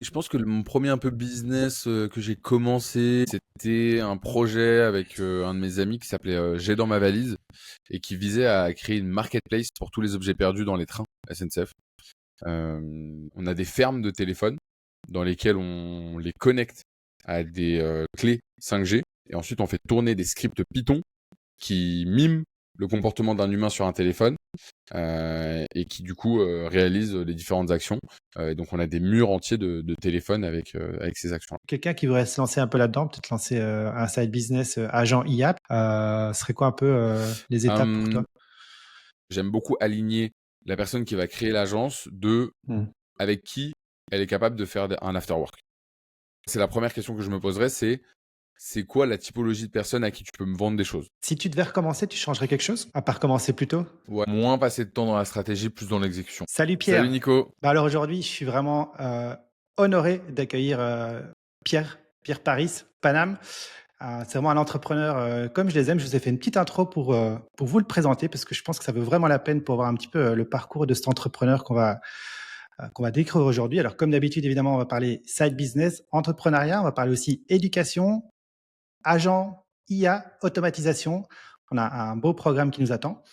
Je pense que mon premier un peu business que j'ai commencé, c'était un projet avec un de mes amis qui s'appelait J'ai dans ma valise et qui visait à créer une marketplace pour tous les objets perdus dans les trains SNCF. On a des fermes de téléphones dans lesquelles on les connecte à des clés 5G et ensuite on fait tourner des scripts Python qui miment le comportement d'un humain sur un téléphone et qui du coup réalise les différentes actions. Et donc on a des murs entiers de téléphones avec ces actions. Quelqu'un qui voudrait se lancer un peu là-dedans, peut-être lancer un side business agent IA, serait quoi un peu les étapes pour toi? J'aime beaucoup aligner la personne qui va créer l'agence de Hmm. avec qui elle est capable de faire un after work. C'est la première question que je me poserais, c'est quoi la typologie de personne à qui tu peux me vendre des choses? Si tu devais recommencer, tu changerais quelque chose? À part commencer plus tôt? Ouais, moins passer de temps dans la stratégie, plus dans l'exécution. Salut Salut Pierre. Nico. Bah alors aujourd'hui, je suis vraiment honoré d'accueillir Pierre Paris, Paname. C'est vraiment un entrepreneur comme je les aime. Je vous ai fait une petite intro pour vous le présenter parce que je pense que ça vaut vraiment la peine pour voir un petit peu le parcours de cet entrepreneur qu'on va décrire aujourd'hui. Alors comme d'habitude, évidemment, on va parler side business, entrepreneuriat, on va parler aussi éducation, agent, IA, automatisation. On a un beau programme qui nous attend.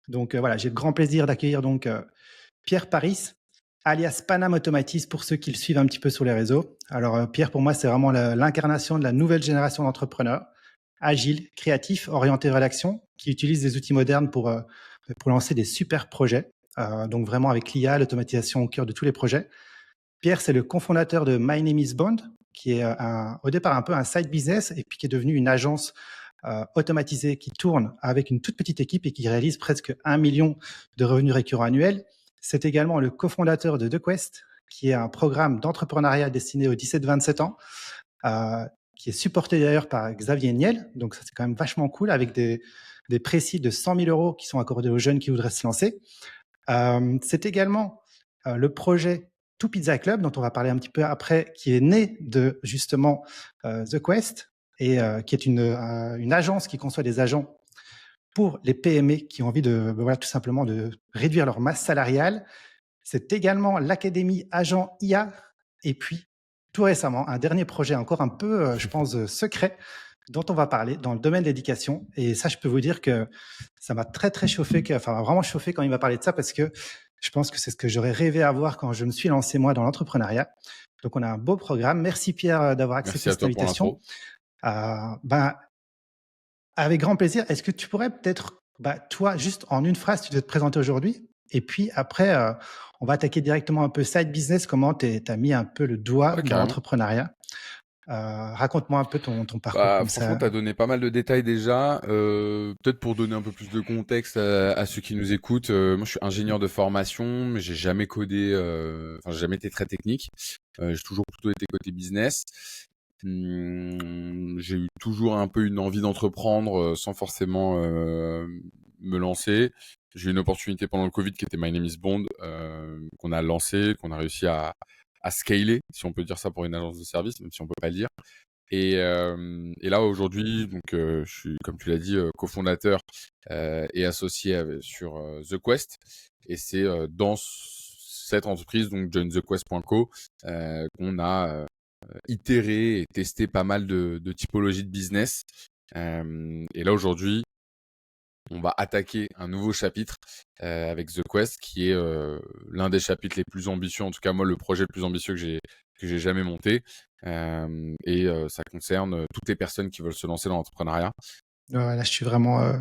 Donc voilà, j'ai le grand plaisir d'accueillir donc Pierre Paris, alias Panam Automatis pour ceux qui le suivent un petit peu sur les réseaux. Alors Pierre, pour moi, c'est vraiment l'incarnation de la nouvelle génération d'entrepreneurs, agiles, créatifs, orientés vers l'action, qui utilisent des outils modernes pour lancer des super projets. Donc vraiment avec l'IA, l'automatisation au cœur de tous les projets. Pierre, c'est le cofondateur de My Name is Bond, qui est au départ un peu un side business et puis qui est devenu une agence automatisée qui tourne avec une toute petite équipe et qui réalise presque 1 million de revenus récurrents annuels. C'est également le cofondateur de TheQuest, qui est un programme d'entrepreneuriat destiné aux 17-27 ans, qui est supporté d'ailleurs par Xavier Niel. Donc ça, c'est quand même vachement cool avec des précis de 100 000 euros qui sont accordés aux jeunes qui voudraient se lancer. C'est également le projet Two Pizza Club, dont on va parler un petit peu après, qui est né de justement The Quest et qui est une agence qui conçoit des agents pour les PME qui ont envie voilà, tout simplement de réduire leur masse salariale. C'est également l'Académie Agent IA et puis tout récemment, un dernier projet encore un peu, je pense, secret dont on va parler dans le domaine de l'éducation. Et ça, je peux vous dire que ça m'a très, très chauffé, enfin vraiment chauffé quand il m'a parlé de ça parce que je pense que c'est ce que j'aurais rêvé avoir quand je me suis lancé moi dans l'entrepreneuriat. Donc, on a un beau programme. Merci Pierre d'avoir Merci accepté à cette toi pour invitation. l'intro. Ben, avec grand plaisir. Est-ce que tu pourrais peut-être, toi, juste en une phrase, tu devais te présenter aujourd'hui et puis après, on va attaquer directement un peu side business, comment tu as mis un peu le doigt Ouais, dans carrément. l'entrepreneuriat. Raconte-moi un peu ton parcours Bah, comme franchement, ça. tu as donné pas mal de détails déjà. Peut-être pour donner un peu plus de contexte à ceux qui nous écoutent. Moi, je suis ingénieur de formation, mais j'ai jamais codé. Enfin, j'ai jamais été très technique. J'ai toujours plutôt été côté business. J'ai eu toujours un peu une envie d'entreprendre sans forcément me lancer. J'ai eu une opportunité pendant le Covid qui était My Name is Bond, qu'on a lancé, qu'on a réussi à scaler, si on peut dire ça pour une agence de service, même si on peut pas le dire. Et là aujourd'hui, donc je suis, comme tu l'as dit, cofondateur et associé sur The Quest. Et c'est dans cette entreprise, donc jointhequest.co, qu'on a itéré et testé pas mal de typologies de business. Et là aujourd'hui, on va attaquer un nouveau chapitre avec The Quest, qui est l'un des chapitres les plus ambitieux, en tout cas moi le projet le plus ambitieux que j'ai jamais monté. Et ça concerne toutes les personnes qui veulent se lancer dans l'entrepreneuriat. Là, je suis vraiment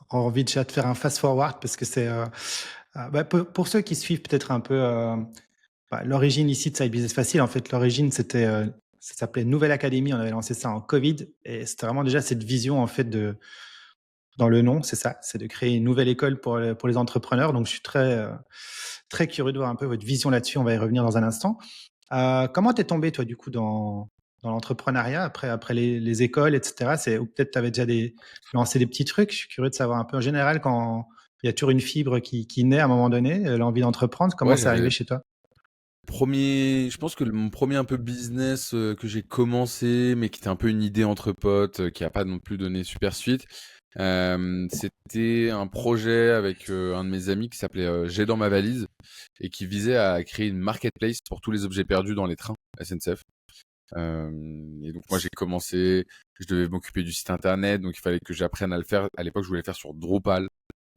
envie déjà de faire un fast forward parce que c'est pour ceux qui suivent peut-être un peu l'origine ici de Side Business Facile. En fait, l'origine c'était ça s'appelait Nouvelle Académie. On avait lancé ça en Covid et c'était vraiment déjà cette vision en fait de dans le nom, c'est ça, c'est de créer une nouvelle école pour les entrepreneurs. Donc, je suis très curieux de voir un peu votre vision là-dessus. On va y revenir dans un instant. Comment t'es tombé, toi, du coup, dans l'entrepreneuriat après les écoles, etc. Ou peut-être tu avais déjà lancé des petits trucs. Je suis curieux de savoir un peu en général quand il y a toujours une fibre qui naît à un moment donné, l'envie d'entreprendre. Comment Ouais, c'est arrivé chez toi? je pense que mon premier un peu business que j'ai commencé, mais qui était un peu une idée entre potes, qui a pas non plus donné super suite. C'était un projet avec un de mes amis qui s'appelait J'ai dans ma valise et qui visait à créer une marketplace pour tous les objets perdus dans les trains SNCF. Et donc moi j'ai commencé, je devais m'occuper du site internet, donc il fallait que j'apprenne à le faire. À l'époque je voulais le faire sur Drupal,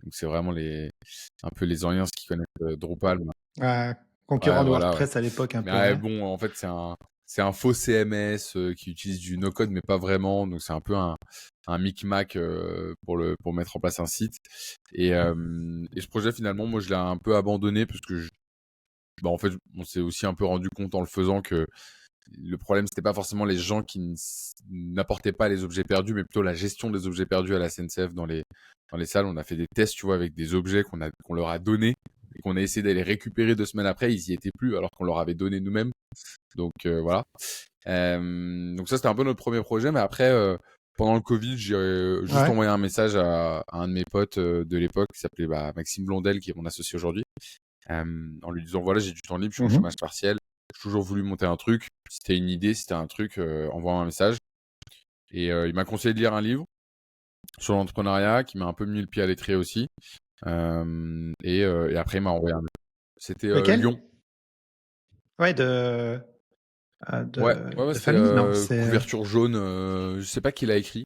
donc c'est vraiment un peu les anciens qui connaissent Drupal. Concurrent Ouais, de voilà, ouais. WordPress à l'époque un Mais peu, ouais, ouais. bon, en fait c'est un faux CMS qui utilise du no-code mais pas vraiment, donc c'est un peu un micmac pour mettre en place un site. Et ce projet finalement moi je l'ai un peu abandonné parce que bah, en fait on s'est aussi un peu rendu compte en le faisant que le problème, c'était pas forcément les gens qui n'apportaient pas les objets perdus, mais plutôt la gestion des objets perdus à la SNCF dans les salles. On a fait des tests, tu vois, avec des objets qu'on leur a donnés et qu'on a essayé d'aller récupérer 2 semaines après. Ils y étaient plus alors qu'on leur avait donné nous-mêmes. Donc voilà. Donc ça, c'était un peu notre premier projet. Mais après, pendant le Covid, j'ai juste Ouais. envoyé un message à un de mes potes de l'époque qui s'appelait Maxime Blondel, qui est mon associé aujourd'hui, en lui disant voilà, j'ai du temps libre, je suis en Mhm. chômage partiel. J'ai toujours voulu monter un truc. Si t'as une idée, si t'as un truc, envoie-moi un message. Et il m'a conseillé de lire un livre sur l'entrepreneuriat qui m'a un peu mis le pied à l'étrier aussi. Et après, il m'a envoyé un. C'était Lequel? Lyon. Ouais, Ouais, ouais, ouais, de c'était famille, non? couverture jaune. Je sais pas qui l'a écrit.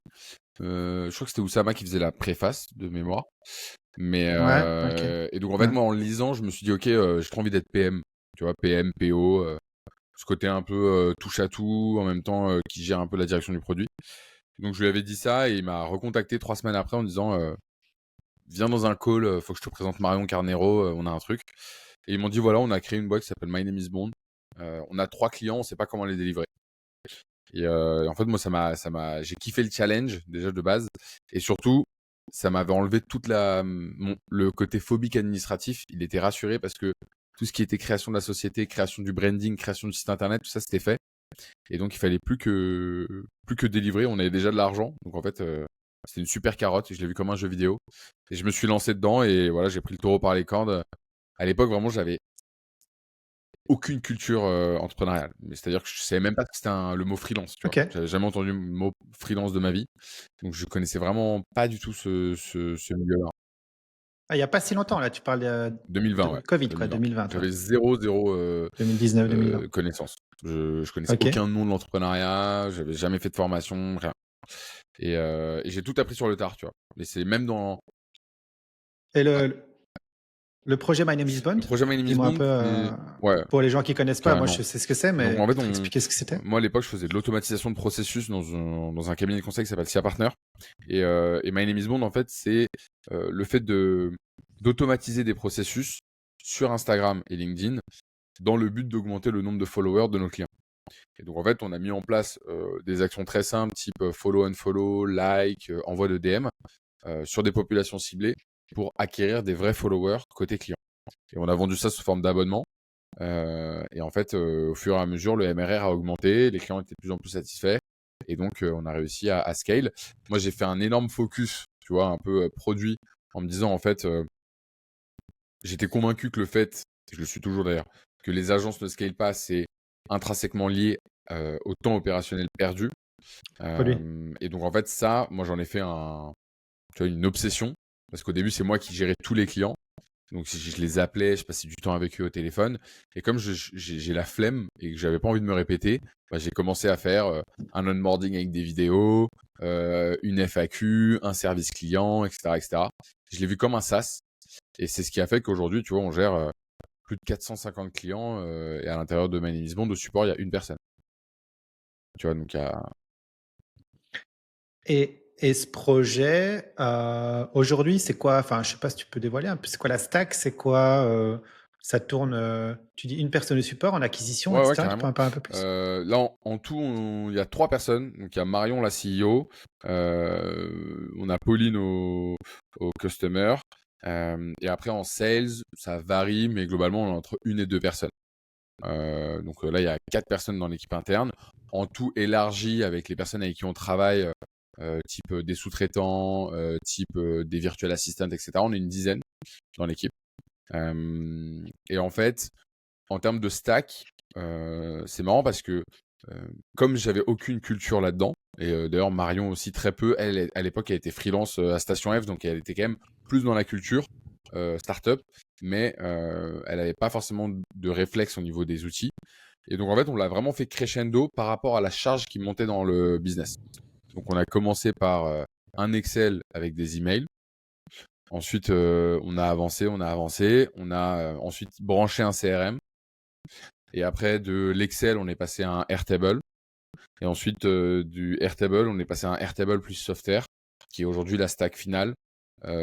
Je crois que c'était Oussama qui faisait la préface de mémoire. Mais Ouais, ok. et donc en fait Ouais. moi en le lisant, je me suis dit ok, j'ai trop envie d'être PM. Tu vois, PM, PO. Ce côté un peu touche à tout, en même temps qui gère un peu la direction du produit. Donc je lui avais dit ça et il m'a recontacté 3 semaines après en disant viens dans un call, faut que je te présente Marion Carnero, on a un truc. Et ils m'ont dit voilà, on a créé une boîte qui s'appelle My Name is Bond. On a 3 clients, on sait pas comment les délivrer. Et en fait moi j'ai kiffé le challenge déjà de base et surtout ça m'avait enlevé le côté phobique administratif. Il était rassuré parce que tout ce qui était création de la société, création du branding, création du site internet, tout ça c'était fait. Et donc il fallait plus que délivrer, on avait déjà de l'argent. Donc en fait, c'était une super carotte, je l'ai vu comme un jeu vidéo. Et je me suis lancé dedans et voilà, j'ai pris le taureau par les cornes. À l'époque, vraiment, j'avais aucune culture entrepreneuriale. C'est-à-dire que je savais même pas que c'était le mot freelance, tu vois. Ok. J'avais jamais entendu le mot freelance de ma vie. Donc je connaissais vraiment pas du tout ce milieu-là. Ah, il n'y a pas si longtemps, là, tu parles 2020, ouais. Covid, quoi, 2020. 2020, ouais. J'avais zéro 2019, 2020. connaissance. Je connaissais Ok. aucun nom de l'entrepreneuriat, j'avais jamais fait de formation, rien. Et j'ai tout appris sur le tard, tu vois. Et c'est même dans Et ouais. le projet My Name is Bond, Le projet My Name is dis-moi un Bond, peu, ouais, pour les gens qui connaissent pas, moi carrément. je sais ce que c'est, Donc mais en fait, peut-être expliquer ce que c'était. moi à l'époque, je faisais de l'automatisation de processus dans un cabinet de conseil qui s'appelle SIA Partner. Et My Name is Bond, en fait, c'est le fait d'automatiser des processus sur Instagram et LinkedIn dans le but d'augmenter le nombre de followers de nos clients. Et donc en fait, on a mis en place des actions très simples, type follow, unfollow, like, envoi de DM, sur des populations ciblées pour acquérir des vrais followers côté client. Et on a vendu ça sous forme d'abonnement. Et en fait, au fur et à mesure, le MRR a augmenté, les clients étaient de plus en plus satisfaits. Et donc, on a réussi à scale. Moi, j'ai fait un énorme focus, tu vois, un peu produit, en me disant, en fait, j'étais convaincu que le fait, et je le suis toujours d'ailleurs, que les agences ne scale pas, c'est intrinsèquement lié au temps opérationnel perdu. Produit. Et donc, en fait, ça, moi, j'en ai fait tu vois, une obsession. Parce qu'au début, c'est moi qui gérais tous les clients. Donc, si je les appelais, je passais du temps avec eux au téléphone. Et comme j'ai la flemme et que j'avais pas envie de me répéter, bah, j'ai commencé à faire un onboarding avec des vidéos, une FAQ, un service client, etc., etc. Je l'ai vu comme un SaaS. Et c'est ce qui a fait qu'aujourd'hui, tu vois, on gère plus de 450 clients et à l'intérieur de My Name is Bond, de support, il y a une personne. Tu vois, donc il y a. Et ce projet, aujourd'hui, c'est quoi? Enfin, je sais pas si tu peux dévoiler un peu. C'est quoi la stack? C'est quoi? Ça tourne, tu dis une personne de support en acquisition, Ouais, ouais, etc. Tu peux carrément. en parler un peu plus? Là, en tout, il y a 3 personnes. Donc, il y a Marion, la CEO. On a Pauline au customer. Et après, en sales, ça varie, mais globalement, on est entre 1 et 2 personnes. Donc là, il y a 4 personnes dans l'équipe interne. En tout, élargi avec les personnes avec qui on travaille, type des sous-traitants, type des virtual assistants, etc. On est une dizaine dans l'équipe. Et en fait, en termes de stack, c'est marrant parce que comme j'avais aucune culture là-dedans, et d'ailleurs Marion aussi très peu, elle à l'époque elle était freelance à Station F, donc elle était quand même plus dans la culture startup, mais elle n'avait pas forcément de réflexe au niveau des outils. Et donc, en fait, on l'a vraiment fait crescendo par rapport à la charge qui montait dans le business. Donc, on a commencé par un Excel avec des emails. Ensuite, on a avancé. On a ensuite branché un CRM. Et après, de l'Excel, on est passé à un Airtable. Et ensuite, du Airtable, on est passé à un Airtable plus Software, qui est aujourd'hui la stack finale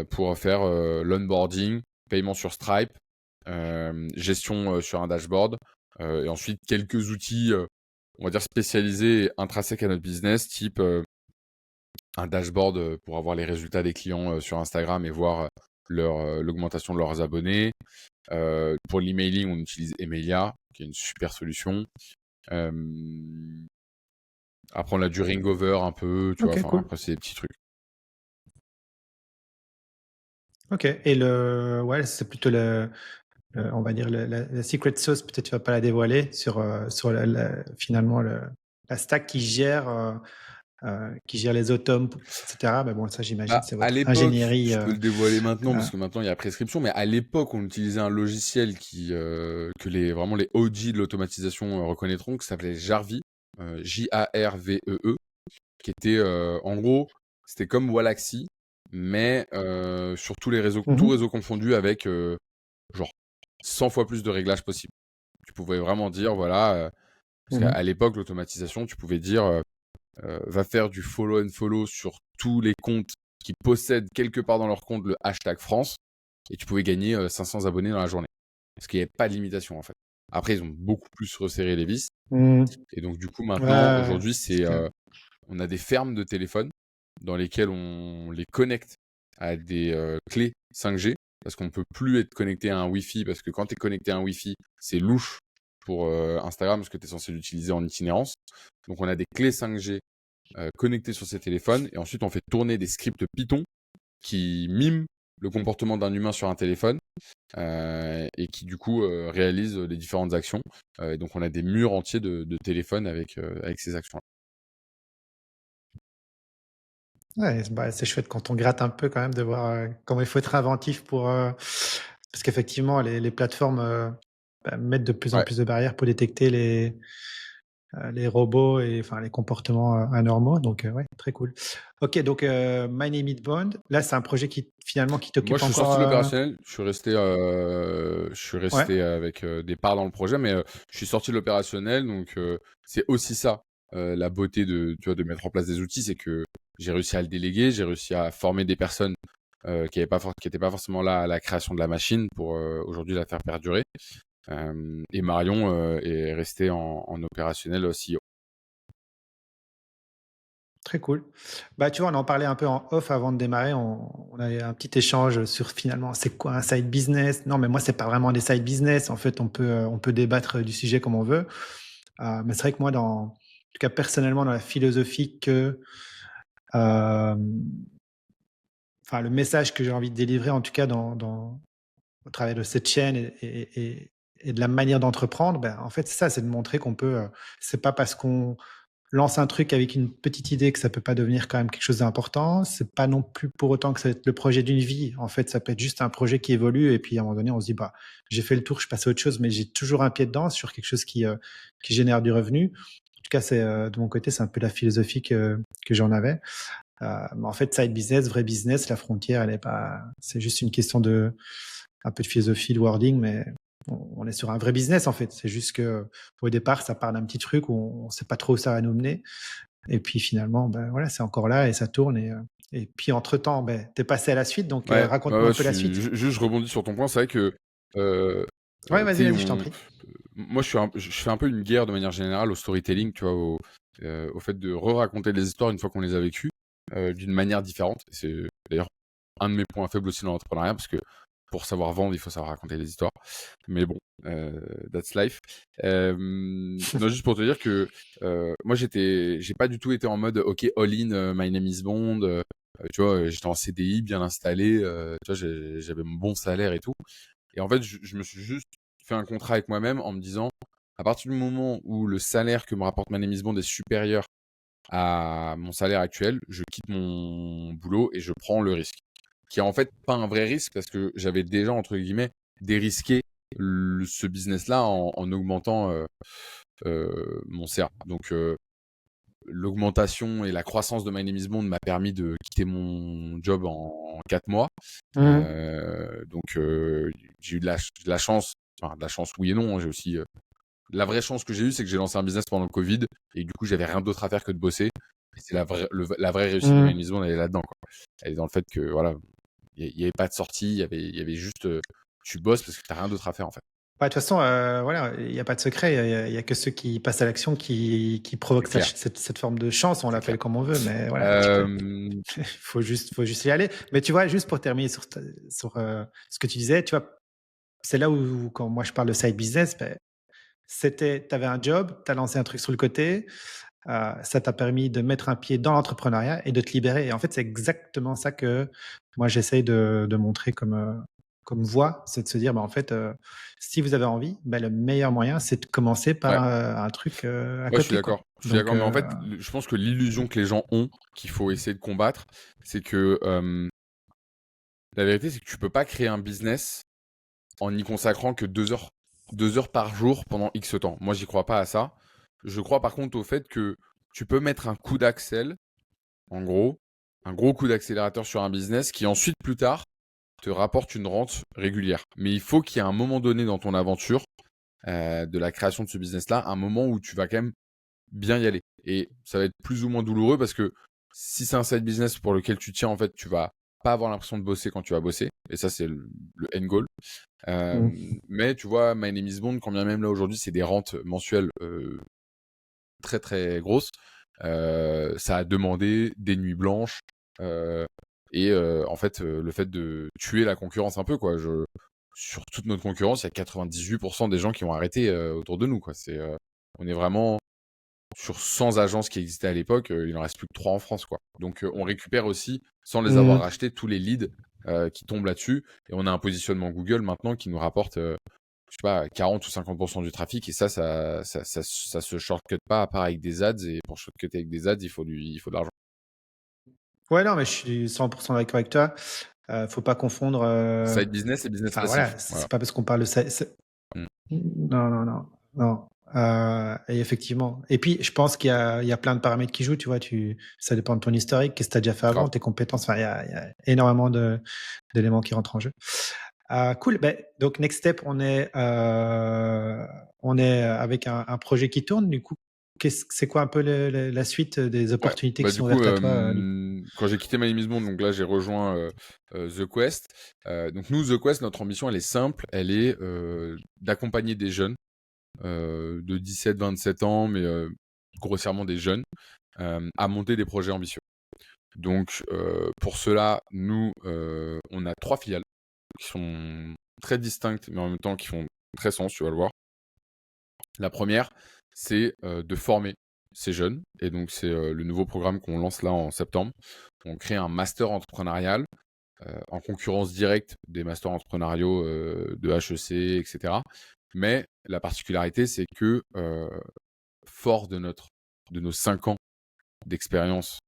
pour faire l'onboarding, paiement sur Stripe, gestion sur un dashboard. Et ensuite, quelques outils, on va dire spécialisés et intrinsèques à notre business, type un dashboard pour avoir les résultats des clients sur Instagram et voir l'augmentation de leurs abonnés. Pour l'emailing, on utilise Emaillia, qui est une super solution. Euh, Après, on a du Ringover un peu, tu vois. Ok, Enfin, cool. après, c'est des petits trucs. Ok. Et ouais, c'est plutôt on va dire la secret sauce. Peut-être tu vas pas la dévoiler sur finalement la stack qui gère les automes, etc. Mais bon, ça, j'imagine, Bah, c'est à votre l'époque, ingénierie. je peux le dévoiler maintenant Euh, parce que maintenant il y a prescription, mais à l'époque, on utilisait un logiciel que vraiment les OG de l'automatisation reconnaîtront, qui s'appelait Jarvee, Jarvee, qui était en gros, c'était comme Wallaxy, mais sur tous les réseaux, tout mhm, réseau confondu avec genre 100 fois plus de réglages possibles. Tu pouvais vraiment dire, voilà, parce mhm. qu'à l'époque, l'automatisation, tu pouvais dire, va faire du follow and follow sur tous les comptes qui possèdent quelque part dans leur compte le hashtag France, et tu pouvais gagner 500 abonnés dans la journée. Parce qu'il n'y avait pas de limitation, en fait. Après, ils ont beaucoup plus resserré les vis. Mhm. Et donc, du coup, Ouais, maintenant, ouais, ouais, aujourd'hui, c'est clair. on a des fermes de téléphones dans lesquelles on les connecte à des clés 5G, parce qu'on ne peut plus être connecté à un Wi-Fi, parce que quand tu es connecté à un Wi-Fi, c'est louche pour Instagram, parce que tu es censé l'utiliser en itinérance. Donc on a des clés 5G connectées sur ces téléphones, et ensuite on fait tourner des scripts Python qui miment le comportement d'un humain sur un téléphone, et qui du coup réalisent les différentes actions. Et donc on a des murs entiers de téléphones avec ces actions. Ouais, bah, c'est chouette quand on gratte un peu quand même de voir comment il faut être inventif parce qu'effectivement, les plateformes mettent de plus en Ouais. plus de barrières pour détecter les robots et enfin les comportements anormaux. Donc, ouais, très cool. Ok, donc My Name is Bond. Là, c'est un projet qui finalement qui Moi, t'occupe je suis encore. sorti de l'opérationnel. Je suis Ouais. resté avec des parts dans le projet, mais je suis sorti de l'opérationnel. Donc, c'est aussi ça, la beauté tu vois, de mettre en place des outils, c'est que j'ai réussi à le déléguer, j'ai réussi à former des personnes qui n'étaient pas forcément là à la création de la machine pour aujourd'hui la faire perdurer. Et Marion est resté en opérationnel aussi. Très cool. Bah, tu vois, on en parlait un peu en off avant de démarrer. On avait un petit échange sur finalement, c'est quoi un side business? Non, mais moi, c'est pas vraiment des side business. En fait, on peut débattre du sujet comme on veut. Mais c'est vrai que moi, en tout cas, personnellement, dans la philosophie euh, enfin, le message que j'ai envie de délivrer, en tout cas, au travers de cette chaîne et de la manière d'entreprendre, ben, en fait, c'est ça, c'est de montrer qu'on peut, c'est pas parce qu'on lance un truc avec une petite idée que ça peut pas devenir quand même quelque chose d'important. C'est pas non plus pour autant que ça va être le projet d'une vie. En fait, ça peut être juste un projet qui évolue et puis à un moment donné, on se dit bah j'ai fait le tour, je passe à autre chose, mais j'ai toujours un pied dedans sur quelque chose qui génère du revenu. En tout cas, c'est de mon côté, c'est un peu la philosophie que j'en avais. Mais en fait, side business, vrai business, la frontière, elle est pas. C'est juste une question de un peu de philosophie, de wording, mais on est sur un vrai business en fait. C'est juste que au départ, ça part d'un petit truc où on ne sait pas trop où ça va nous mener. Et puis finalement, ben voilà, c'est encore là et ça tourne. Et puis entre-temps, ben, tu es passé à la suite, donc Ouais, ouais, raconte-moi ouais, un peu la suite. juste je rebondis sur ton point. C'est vrai que Ouais, vas-y, tu sais, vas-y, je t'en prie. moi, je fais un peu une guerre de manière générale au storytelling, tu vois, au fait de re-raconter les histoires une fois qu'on les a vécues, d'une manière différente. Et c'est d'ailleurs un de mes points faibles aussi dans l'entrepreneuriat, parce que pour savoir vendre, il faut savoir raconter des histoires. Mais bon, that's life. Non, juste pour te dire que moi, j'ai pas du tout été en mode, ok, all in, my name is Bond. Tu vois, j'étais en CDI, bien installé. Tu vois, j'avais mon bon salaire et tout. Et en fait, je me suis juste fait un contrat avec moi-même en me disant, à partir du moment où le salaire que me rapporte ma Name is Bond est supérieur à mon salaire actuel, je quitte mon boulot et je prends le risque. Qui est en fait pas un vrai risque parce que j'avais déjà, entre guillemets, dérisqué ce business-là en augmentant mon CA. Donc l'augmentation et la croissance de My Name is Bond m'a permis de quitter mon job en 4 mois. Mhm. Donc j'ai eu de la chance, enfin de la chance oui et non, hein, j'ai aussi la vraie chance que j'ai eue, c'est que j'ai lancé un business pendant le Covid et du coup j'avais rien d'autre à faire que de bosser. Et c'est la vraie réussite de My Name Mhm. is Bond, elle est là-dedans, quoi. Elle est dans le fait que voilà, il y avait pas de sortie, il y avait juste tu bosses parce que t'as rien d'autre à faire en fait. Ouais, de toute façon, voilà, il n'y a pas de secret. Il y a que ceux qui passent à l'action qui C'est provoquent clair, cette forme de chance. On c'est clair. l'appelle comme on veut, mais voilà, un petit peu. Euh, Faut juste y aller. Mais tu vois, juste pour terminer sur ce que tu disais, tu vois, c'est là où, quand moi je parle de side business, ben, c'était, tu avais un job, tu as lancé un truc sur le côté, ça t'a permis de mettre un pied dans l'entrepreneuriat et de te libérer. Et en fait, c'est exactement ça que moi j'essaye de montrer comme voie, c'est de se dire, bah, en fait, si vous avez envie, bah, le meilleur moyen, c'est de commencer ouais, par un truc à ouais, je suis côté, quoi. d'accord. Je suis Donc, d'accord, mais en fait, je pense que l'illusion que les gens ont, qu'il faut essayer de combattre, c'est que la vérité, c'est que tu peux pas créer un business en n'y consacrant que 2 heures par jour pendant X temps. Moi, j'y crois pas à ça. Je crois par contre au fait que tu peux mettre un coup d'accel, en gros, un gros coup d'accélérateur sur un business qui ensuite, plus tard, te rapporte une rente régulière. Mais il faut qu'il y ait un moment donné dans ton aventure de la création de ce business-là, un moment où tu vas quand même bien y aller. Et ça va être plus ou moins douloureux parce que si c'est un side business pour lequel tu tiens, en fait, tu vas pas avoir l'impression de bosser quand tu vas bosser. Et ça, c'est le end goal. Euh, mm, mais tu vois, My Name is Bond, quand bien même là aujourd'hui, c'est des rentes mensuelles très très grosses. Ça a demandé des nuits blanches et en fait, le fait de tuer la concurrence un peu, quoi. Sur toute notre concurrence, il y a 98% des gens qui ont arrêté autour de nous, quoi. On est vraiment sur 100 agences qui existaient à l'époque, il en reste plus que 3 en France, quoi. Donc on récupère aussi, sans les avoir mm. rachetés, tous les leads qui tombent là-dessus. Et on a un positionnement Google maintenant qui nous rapporte, je sais pas, 40 ou 50% du trafic. Et ça se shortcut pas, à part avec des ads. Et pour shortcuter avec des ads, il faut de l'argent. Ouais, non, mais je suis 100% d'accord avec toi. Faut pas confondre. Side business et business Enfin, passif. voilà, c'est Voilà. pas parce qu'on parle de ça. Mm. Non, non, non, non. Et effectivement. Et puis, je pense il y a plein de paramètres qui jouent. Tu vois, ça dépend de ton historique, qu'est-ce que tu as déjà fait avant, Grave. tes compétences. Enfin, il y a énormément d'éléments qui rentrent en jeu. Cool. Ben, donc, next step, on est avec un projet qui tourne. Du coup, c'est quoi un peu la suite des Ouais. opportunités Bah, qui du sont coup, ouvertes à toi, quand j'ai quitté My Name is Bond, donc là, j'ai rejoint The Quest. Donc nous, The Quest, notre ambition, elle est simple. Elle est d'accompagner des jeunes de 17-27 ans, mais grossièrement des jeunes, à monter des projets ambitieux. Donc pour cela, nous, on a 3 filiales qui sont très distinctes, mais en même temps qui font très sens, tu vas le voir. La première, c'est de former ces jeunes. Et donc c'est le nouveau programme qu'on lance là en septembre. On crée un master entrepreneurial en concurrence directe des masters entrepreneuriaux de HEC, etc. Mais la particularité, c'est que fort de nos 5 ans d'expérience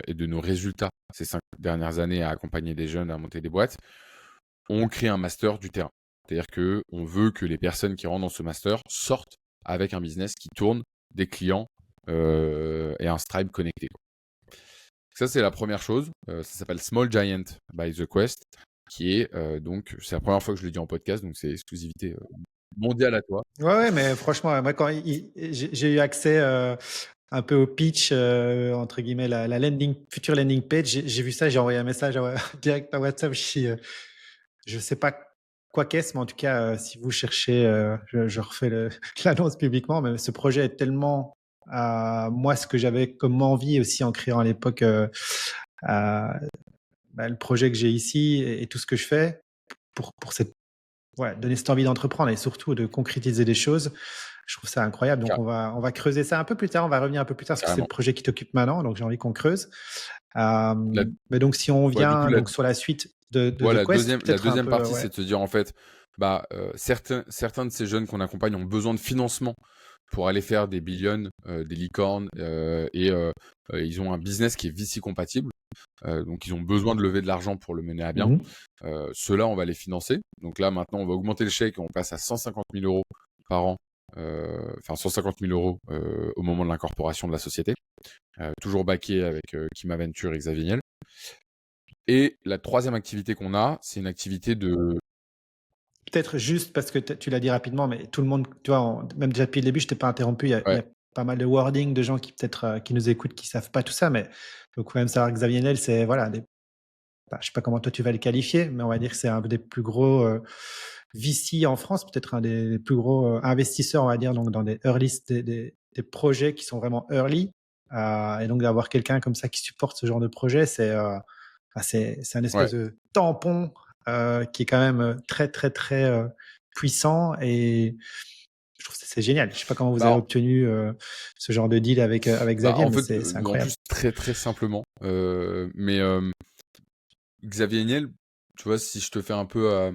et de nos résultats ces 5 dernières années à accompagner des jeunes à monter des boîtes, on crée un master du terrain. C'est-à-dire que on veut que les personnes qui rentrent dans ce master sortent avec un business qui tourne, des clients et un Stripe connecté. Ça, c'est la première chose. Ça s'appelle Small Giant by The Quest, qui est donc, c'est la première fois que je le dis en podcast, donc c'est exclusivité mondiale à toi. Ouais, ouais, mais franchement, moi, j'ai eu accès un peu au pitch, entre guillemets, la future landing page, j'ai vu ça, j'ai envoyé un message direct à WhatsApp. Je sais pas quoi qu'est-ce, mais en tout cas, si vous cherchez, je refais l'annonce publiquement, mais ce projet est tellement, moi, ce que j'avais comme envie aussi en créant à l'époque, le projet que j'ai ici et tout ce que je fais pour donner cette envie d'entreprendre et surtout de concrétiser des choses. Je trouve ça incroyable. Donc, on va creuser ça un peu plus tard. On va revenir un peu plus tard parce que c'est Carrément. le projet qui t'occupe maintenant. Donc, j'ai envie qu'on creuse. La, Mais donc, si on ouais, du coup, vient donc sur la suite de ouais, The Quest, la peut-être un deuxième peu, partie, c'est de se dire, en fait, bah, certains de ces jeunes qu'on accompagne ont besoin de financement pour aller faire des billions, des licornes, et ils ont un business qui est VC compatible. Donc, ils ont besoin de lever de l'argent pour le mener à bien. Mhm. Ceux-là, on va les financer. Donc là, maintenant, on va augmenter le chèque et on passe à 150 000 € par an enfin 150 000 euros au moment de l'incorporation de la société, toujours backé avec Kima Venture et Xavier Niel. Et la troisième activité qu'on a, c'est une activité de... Peut-être juste parce que tu l'as dit rapidement, mais tout le monde, tu vois, même déjà depuis le début, je t'ai pas interrompu. Il y Ouais, a pas mal de wording de gens qui peut-être qui nous écoutent, qui savent pas tout ça, mais faut quand même savoir que Xavier Niel, c'est voilà, je sais pas comment toi tu vas le qualifier, mais on va dire que c'est un des plus gros VC en France, peut-être un des plus gros investisseurs, on va dire, donc dans des early, des projets qui sont vraiment early. Et donc d'avoir quelqu'un comme ça qui supporte ce genre de projet, c'est un ouais. espèce de tampon qui est quand même très très très puissant, et je trouve que c'est génial. Je sais pas comment vous avez Bah, obtenu ce genre de deal avec Xavier, en mais fait, c'est en incroyable. plus, très très simplement. Mais Xavier Niel, tu vois, si je te fais un peu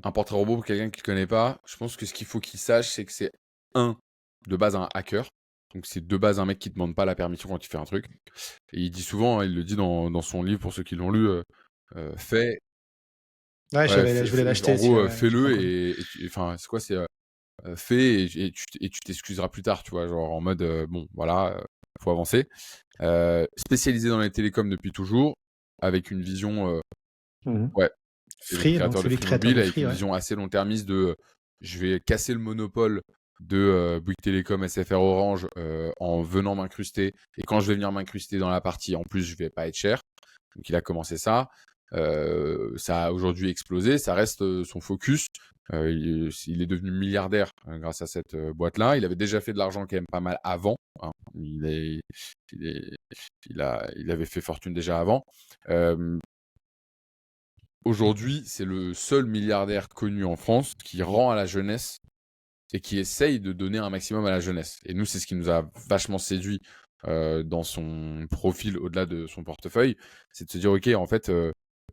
un portrait robot pour quelqu'un qui ne le connaît pas, je pense que ce qu'il faut qu'il sache, c'est que c'est de base un hacker. Donc c'est de base un mec qui ne demande pas la permission quand il fait un truc. Et il dit souvent, hein, il le dit dans son livre pour ceux qui l'ont lu, fais, Ouais, ouais, je voulais en l'acheter gros, celui-là, ouais, j'ai pas fais-le encore lu. enfin, c'est quoi, c'est fais et tu t'excuseras plus tard, tu vois, genre en mode, bon, voilà, faut avancer. Spécialisé dans les télécoms depuis toujours, avec une vision, Mhm. ouais, c'est le Free, donc créateur c'est de lui le Free créateur Mobile, de avec Free, une ouais. vision assez long-termiste de je vais casser le monopole de Bouygues Télécom, SFR, Orange en venant m'incruster. Et quand je vais venir m'incruster dans la partie, en plus, je vais pas être cher. Donc il a commencé ça. Ça a aujourd'hui explosé. Ça reste son focus. Il est devenu milliardaire grâce à cette boîte-là. Il avait déjà fait de l'argent quand même pas mal avant, hein. Il, est- il avait fait fortune déjà avant. Euh, Aujourd'hui, c'est le seul milliardaire connu en France qui rend à la jeunesse et qui essaye de donner un maximum à la jeunesse. Et nous, c'est ce qui nous a vachement séduit dans son profil au-delà de son portefeuille, c'est de se dire, OK, en fait,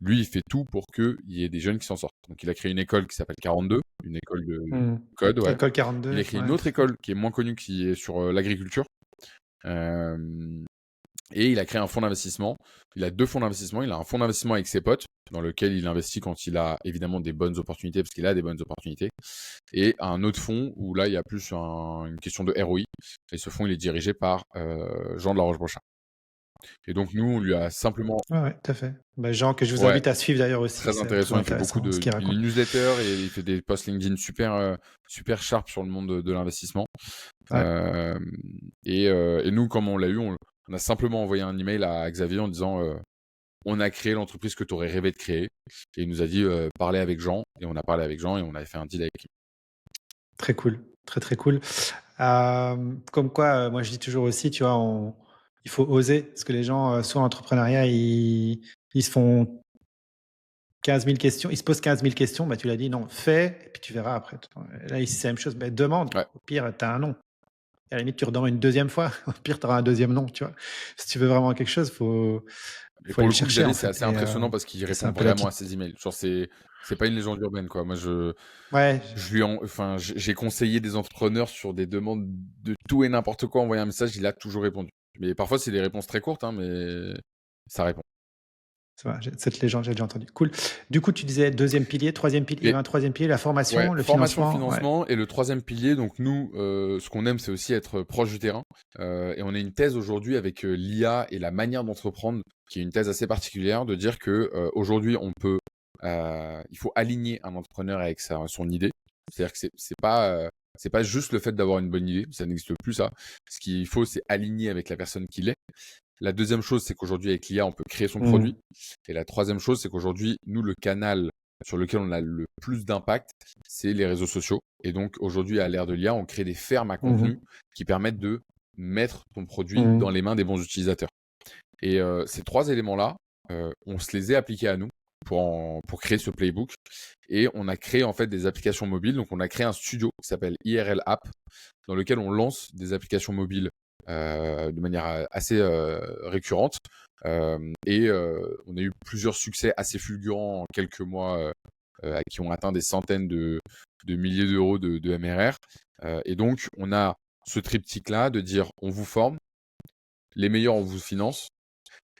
lui, il fait tout pour qu'il y ait des jeunes qui s'en sortent. Donc, il a créé une école qui s'appelle 42, une école de Mhm. code, ouais. École Il 42, a créé une ouais, autre très cool. école qui est moins connue, qui est sur l'agriculture. Euh, et il a créé un fonds d'investissement. Il a deux fonds d'investissement. Il a un fonds d'investissement avec ses potes, dans lequel il investit quand il a évidemment des bonnes opportunités, parce qu'il a des bonnes opportunités. Et un autre fonds où là, il y a plus une question de ROI. Et ce fonds, il est dirigé par Jean de la Roche-Brochard. Et donc, nous, on lui a simplement... Ouais, ouais, tout à fait. Bah, Jean, que je vous Ouais, invite à suivre d'ailleurs aussi, très c'est très intéressant. Il fait beaucoup intéressant ce de... qu'il Il est raconte. newsletter et il fait des posts LinkedIn super sharp sur le monde de l'investissement. Ouais. Euh, et nous, comme on l'a eu, on a simplement envoyé un email à Xavier en disant on a créé l'entreprise que tu aurais rêvé de créer. Et il nous a dit parlez avec Jean. Et on a parlé avec Jean et on avait fait un deal avec lui. Très cool, très très cool. Comme quoi, moi je dis toujours aussi, tu vois, il faut oser, parce que les gens, soit en entrepreneuriat, ils se font 15 000 questions, ils se posent 15 000 questions, bah, tu l'as dit, non, fais, et puis tu verras après. Là, ici, c'est la même chose, bah, demande, Ouais. au pire, tu as un non. À la limite, tu redemandes une deuxième fois, au pire, tu auras un deuxième non, tu vois. Si tu veux vraiment quelque chose, Et faut pour aller le le coup, chercher, Xavier, en c'est fait. assez impressionnant parce qu'il Et c'est répond un peu la vraiment à petite. ses emails. Genre, c'est pas une légende urbaine, quoi. Moi, Ouais, enfin, j'ai conseillé des entrepreneurs sur des demandes de tout et n'importe quoi, envoyé un message, il a toujours répondu. Mais parfois, c'est des réponses très courtes, hein, mais ça répond. c'est vrai, cette légende, j'ai déjà entendu. Cool. Du coup, tu disais deuxième pilier, troisième pilier, il y avait Et un troisième pilier, la ouais, formation, le formation, financement. Ouais. financement. Et le troisième pilier, donc nous, ce qu'on aime, c'est aussi être proche du terrain. Et on a une thèse aujourd'hui avec l'IA et la manière d'entreprendre, qui est une thèse assez particulière, de dire que aujourd'hui, il faut aligner un entrepreneur avec son idée. C'est-à-dire que c'est pas juste le fait d'avoir une bonne idée, ça n'existe plus ça. Ce qu'il faut, c'est aligner avec la personne qu'il est. La deuxième chose, c'est qu'aujourd'hui, avec l'IA, on peut créer son produit. Mhm. Et la troisième chose, c'est qu'aujourd'hui, nous, le canal sur lequel on a le plus d'impact, c'est les réseaux sociaux. Et donc, aujourd'hui, à l'ère de l'IA, on crée des fermes à contenu Mhm. qui permettent de mettre ton produit dans Mhm. les mains des bons utilisateurs. Et ces trois éléments-là, on se les est appliqués à nous pour créer ce playbook. Et on a créé en fait des applications mobiles. Donc, on a créé un studio qui s'appelle IRL App, dans lequel on lance des applications mobiles de manière assez récurrente. On a eu plusieurs succès assez fulgurants en quelques mois qui ont atteint des centaines de milliers d'euros de MRR. Et donc, on a ce triptyque-là de dire on vous forme, les meilleurs on vous finance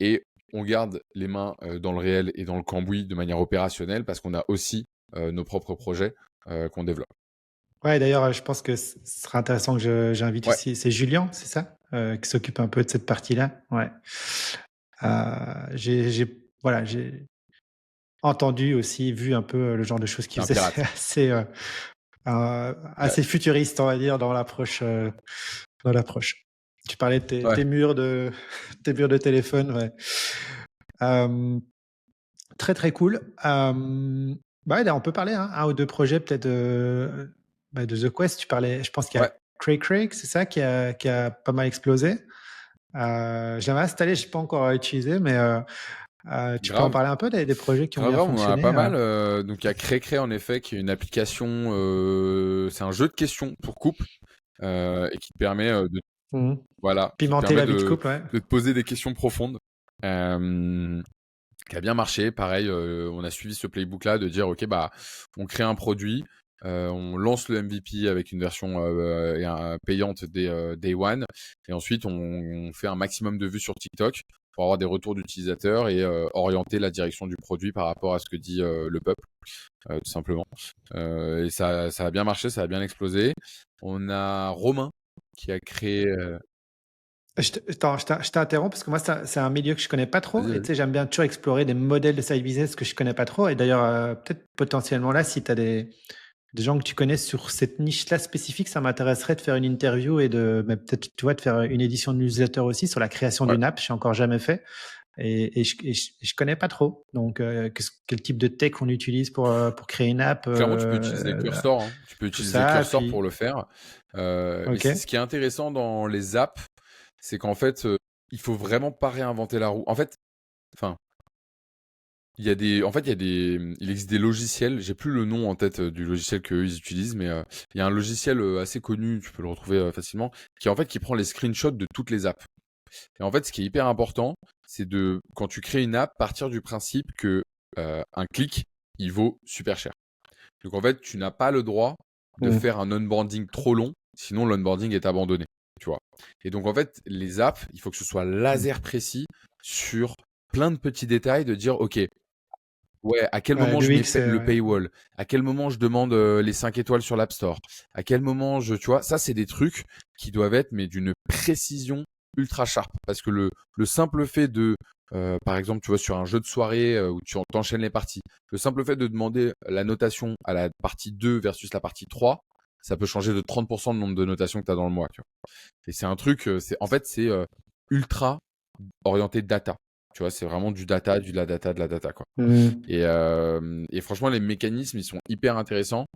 et on garde les mains dans le réel et dans le cambouis de manière opérationnelle parce qu'on a aussi nos propres projets qu'on développe. Ouais, d'ailleurs, je pense que ce sera intéressant que j'invite Ouais, aussi. C'est Julien, c'est ça? Qui s'occupe un peu de cette partie-là. Ouais. Voilà, j'ai entendu aussi, vu un peu le genre de choses c'est qu'il un faisait. pirate. C'est Ouais. assez futuriste, on va dire, dans l'approche. Tu parlais de Ouais. tes murs de, tes murs de téléphone, ouais. Euh, Très très cool. Bah, on peut parler un ou deux projets peut-être de The Quest. Tu parlais, je pense qu'il y a Ouais. Cray Craig, c'est ça qui a pas mal explosé. J'avais installé, je n'ai pas encore utilisé, mais tu peux en Grave. parler un peu des projets qui ont Grave, bien grave, on en a fonctionné. pas mal. Donc il y a Cré en effet, qui est une application, c'est un jeu de questions pour couple, et qui te permet Mhm. voilà, qui te Pimenter permet la vie de couple, ouais. de te poser des questions profondes. Qui a bien marché. Pareil, on a suivi ce playbook-là de dire, ok, bah, on crée un produit, on lance le MVP avec une version payante dès day one, et ensuite on fait un maximum de vues sur TikTok pour avoir des retours d'utilisateurs et orienter la direction du produit par rapport à ce que dit le peuple, tout simplement. Et ça a bien marché, ça a bien explosé. On a Romain qui a créé. Attends, je t'interromps parce que moi, c'est un milieu que je connais pas trop. Vas-y, Et tu vas-y. sais, j'aime bien toujours explorer des modèles de side business que je connais pas trop. Et d'ailleurs, peut-être potentiellement là, si tu as des gens que tu connais sur cette niche-là spécifique, ça m'intéresserait de faire une interview et mais peut-être, tu vois, de faire une édition de newsletter aussi sur la création Ouais. d'une app. Je n'ai encore jamais fait. Je connais pas trop. Donc, quel type de tech on utilise pour créer une app, Clairement, tu peux utiliser Cursor, hein. Tu peux tout utiliser ça. Cursor pour Puis, le faire. Mais OK. ce qui est intéressant dans les apps, c'est qu'en fait, il faut vraiment pas réinventer la roue. En fait, enfin, il existe des logiciels. J'ai plus le nom en tête du logiciel qu'eux ils utilisent, mais il y a un logiciel assez connu, tu peux le retrouver facilement, qui prend les screenshots de toutes les apps. Et en fait, ce qui est hyper important, c'est de quand tu crées une app, partir du principe que un clic, il vaut super cher. Donc en fait, tu n'as pas le droit de Mm. faire un onboarding trop long, sinon l'onboarding est abandonné, tu vois. Et donc en fait, les apps, il faut que ce soit Mm. laser précis sur plein de petits détails, de dire, ok, ouais, à quel Ouais, moment je mets l'UX, le ouais. paywall, à quel moment je demande les 5 étoiles sur l'App Store, à quel moment tu vois, ça c'est des trucs qui doivent être mais d'une précision ultra sharp, parce que le simple fait de par exemple, tu vois, sur un jeu de soirée où tu t'enchaînes les parties, le simple fait de demander la notation à la partie 2 versus la partie 3, ça peut changer de 30% le nombre de notations que tu as dans le mois, tu vois. Et c'est un truc, c'est ultra orienté data. Tu vois, c'est vraiment du data, de la data, quoi. Mm. Et franchement, les mécanismes, ils sont hyper intéressants.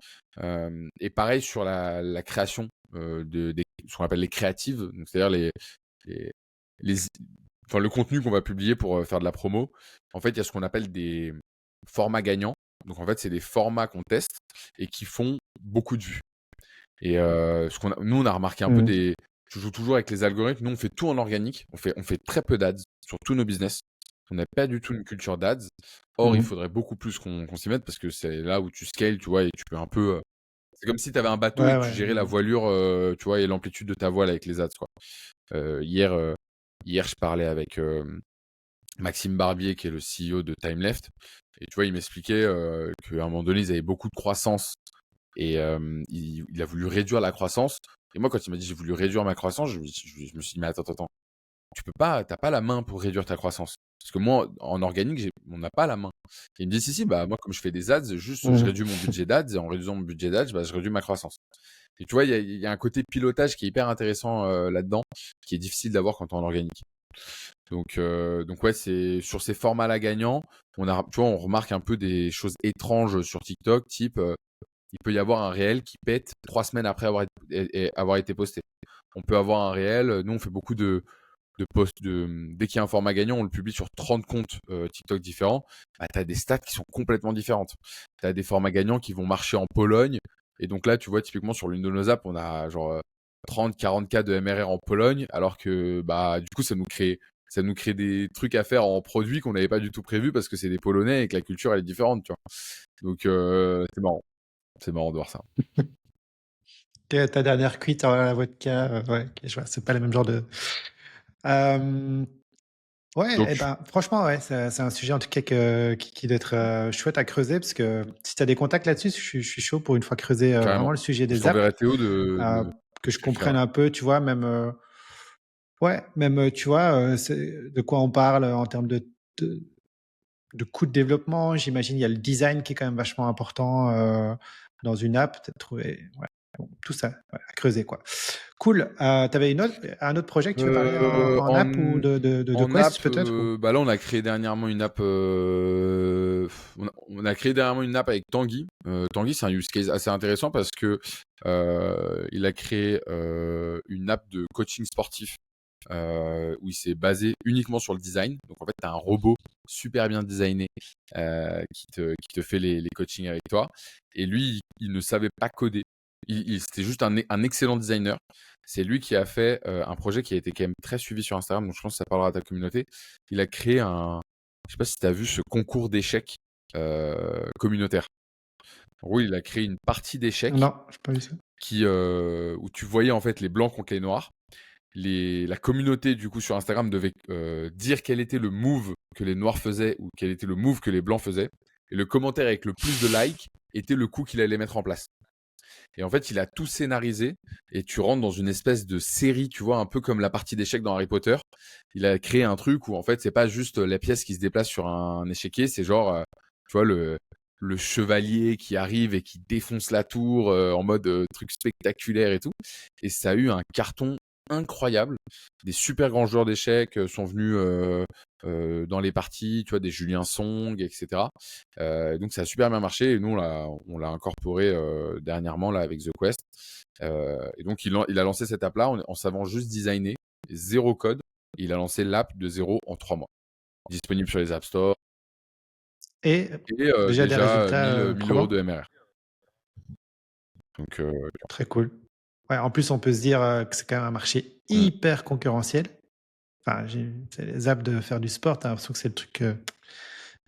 Et pareil sur la création ce qu'on appelle les créatives, donc c'est-à-dire les, les, enfin, le contenu qu'on va publier pour faire de la promo. En fait, il y a ce qu'on appelle des formats gagnants. Donc en fait, c'est des formats qu'on teste et qui font beaucoup de vues. Et nous, on a remarqué un peu Mm. je joue toujours avec les algorithmes. Nous, on fait tout en organique. On fait très peu d'ads sur tous nos business. On n'a pas du tout une culture d'ads. Or, il Mm. faudrait beaucoup plus qu'on s'y mette parce que c'est là où tu scales, tu vois, et tu peux un peu. C'est comme si tu avais un bateau et Ouais, que tu ouais. gérais la voilure, tu vois, et l'amplitude de ta voile avec les ads, quoi. Euh, hier, euh, hier, je parlais avec Maxime Barbier, qui est le CEO de TimeLeft. Et tu vois, il m'expliquait qu'à un moment donné, ils avaient beaucoup de croissance et il a voulu réduire la croissance. Et moi, quand il m'a dit j'ai voulu réduire ma croissance, je me suis dit mais attends, tu peux pas, t'as pas la main pour réduire ta croissance. Parce que moi, en organique, on n'a pas la main. Et il me dit si, bah moi, comme je fais des ads, juste je Mm. réduis mon budget d'ads et en réduisant mon budget d'ads, bah, je réduis ma croissance. Et tu vois, il y a un côté pilotage qui est hyper intéressant là-dedans, qui est difficile d'avoir quand tu es en organique. Donc ouais, c'est sur ces formats-là gagnants, tu vois, on remarque un peu des choses étranges sur TikTok, type il peut y avoir un réel qui pète 3 semaines après avoir été posté. On peut avoir un réel, nous on fait beaucoup de posts, dès qu'il y a un format gagnant, on le publie sur 30 comptes TikTok différents, bah, tu as des stats qui sont complètement différentes. Tu as des formats gagnants qui vont marcher en Pologne, et donc là, tu vois, typiquement sur l'une de nos apps, on a genre 30-40 cas de MRR en Pologne, alors que bah, du coup, ça nous crée des trucs à faire en produit qu'on n'avait pas du tout prévu parce que c'est des Polonais et que la culture elle est différente, tu vois. Donc c'est marrant de voir ça. Ta dernière cuite à la vodka, ouais, ok, je vois, c'est pas le même genre de. Euh, Ouais, Donc, franchement, ouais, c'est un sujet en tout cas qui doit être chouette à creuser parce que si tu as des contacts là-dessus, je suis chaud pour une fois creuser vraiment carrément. le sujet Je des apps, t'enverrai Théo euh, que je quelqu'un. comprenne un peu, tu vois, même, ouais, même, tu vois, de quoi on parle en termes de, de coût de développement. J'imagine il y a le design qui est quand même vachement important dans une app. Peut-être trouver, ouais, bon, tout ça ouais, à creuser quoi. Cool. Tu avais un autre projet que tu veux parler Euh, en app ou en, de en Quest app, peut-être ou... bah là, on a créé dernièrement une app. On a créé dernièrement une app avec Tanguy. Tanguy, c'est un use case assez intéressant parce que il a créé une app de coaching sportif où il s'est basé uniquement sur le design. Donc en fait, tu as un robot super bien designé qui te fait les coachings avec toi. Et lui, il ne savait pas coder. C'était juste un excellent designer. C'est lui qui a fait un projet qui a été quand même très suivi sur Instagram. Donc je pense que ça parlera à ta communauté. Il a créé je sais pas si tu as vu ce concours d'échecs communautaire. En gros, il a créé une partie d'échecs Non, je pas vu ça. où tu voyais en fait les blancs contre les noirs. La communauté du coup sur Instagram devait dire quel était le move que les noirs faisaient ou quel était le move que les blancs faisaient. Et le commentaire avec le plus de likes était le coup qu'il allait mettre en place. Et en fait, il a tout scénarisé et tu rentres dans une espèce de série, tu vois, un peu comme la partie d'échecs dans Harry Potter. Il a créé un truc où en fait, c'est pas juste la pièce qui se déplace sur un échiquier, c'est genre, tu vois, le chevalier qui arrive et qui défonce la tour en mode truc spectaculaire et tout. Et ça a eu un carton incroyable. Des super grands joueurs d'échecs sont venus dans les parties, tu vois, des Julien Song, etc. Donc ça a super bien marché et nous on l'a incorporé dernièrement là avec The Quest. Et donc il a lancé cette app là en savant juste designer, zéro code. Et il a lancé l'app de zéro en 3 mois. Disponible sur les App Store Et et déjà des déjà résultats 1000 euros de probants? MRR. Donc Très cool. Ouais, en plus, on peut se dire que c'est quand même un marché mm. hyper concurrentiel. Enfin, c'est les apps de faire du sport, t'as l'impression que c'est le truc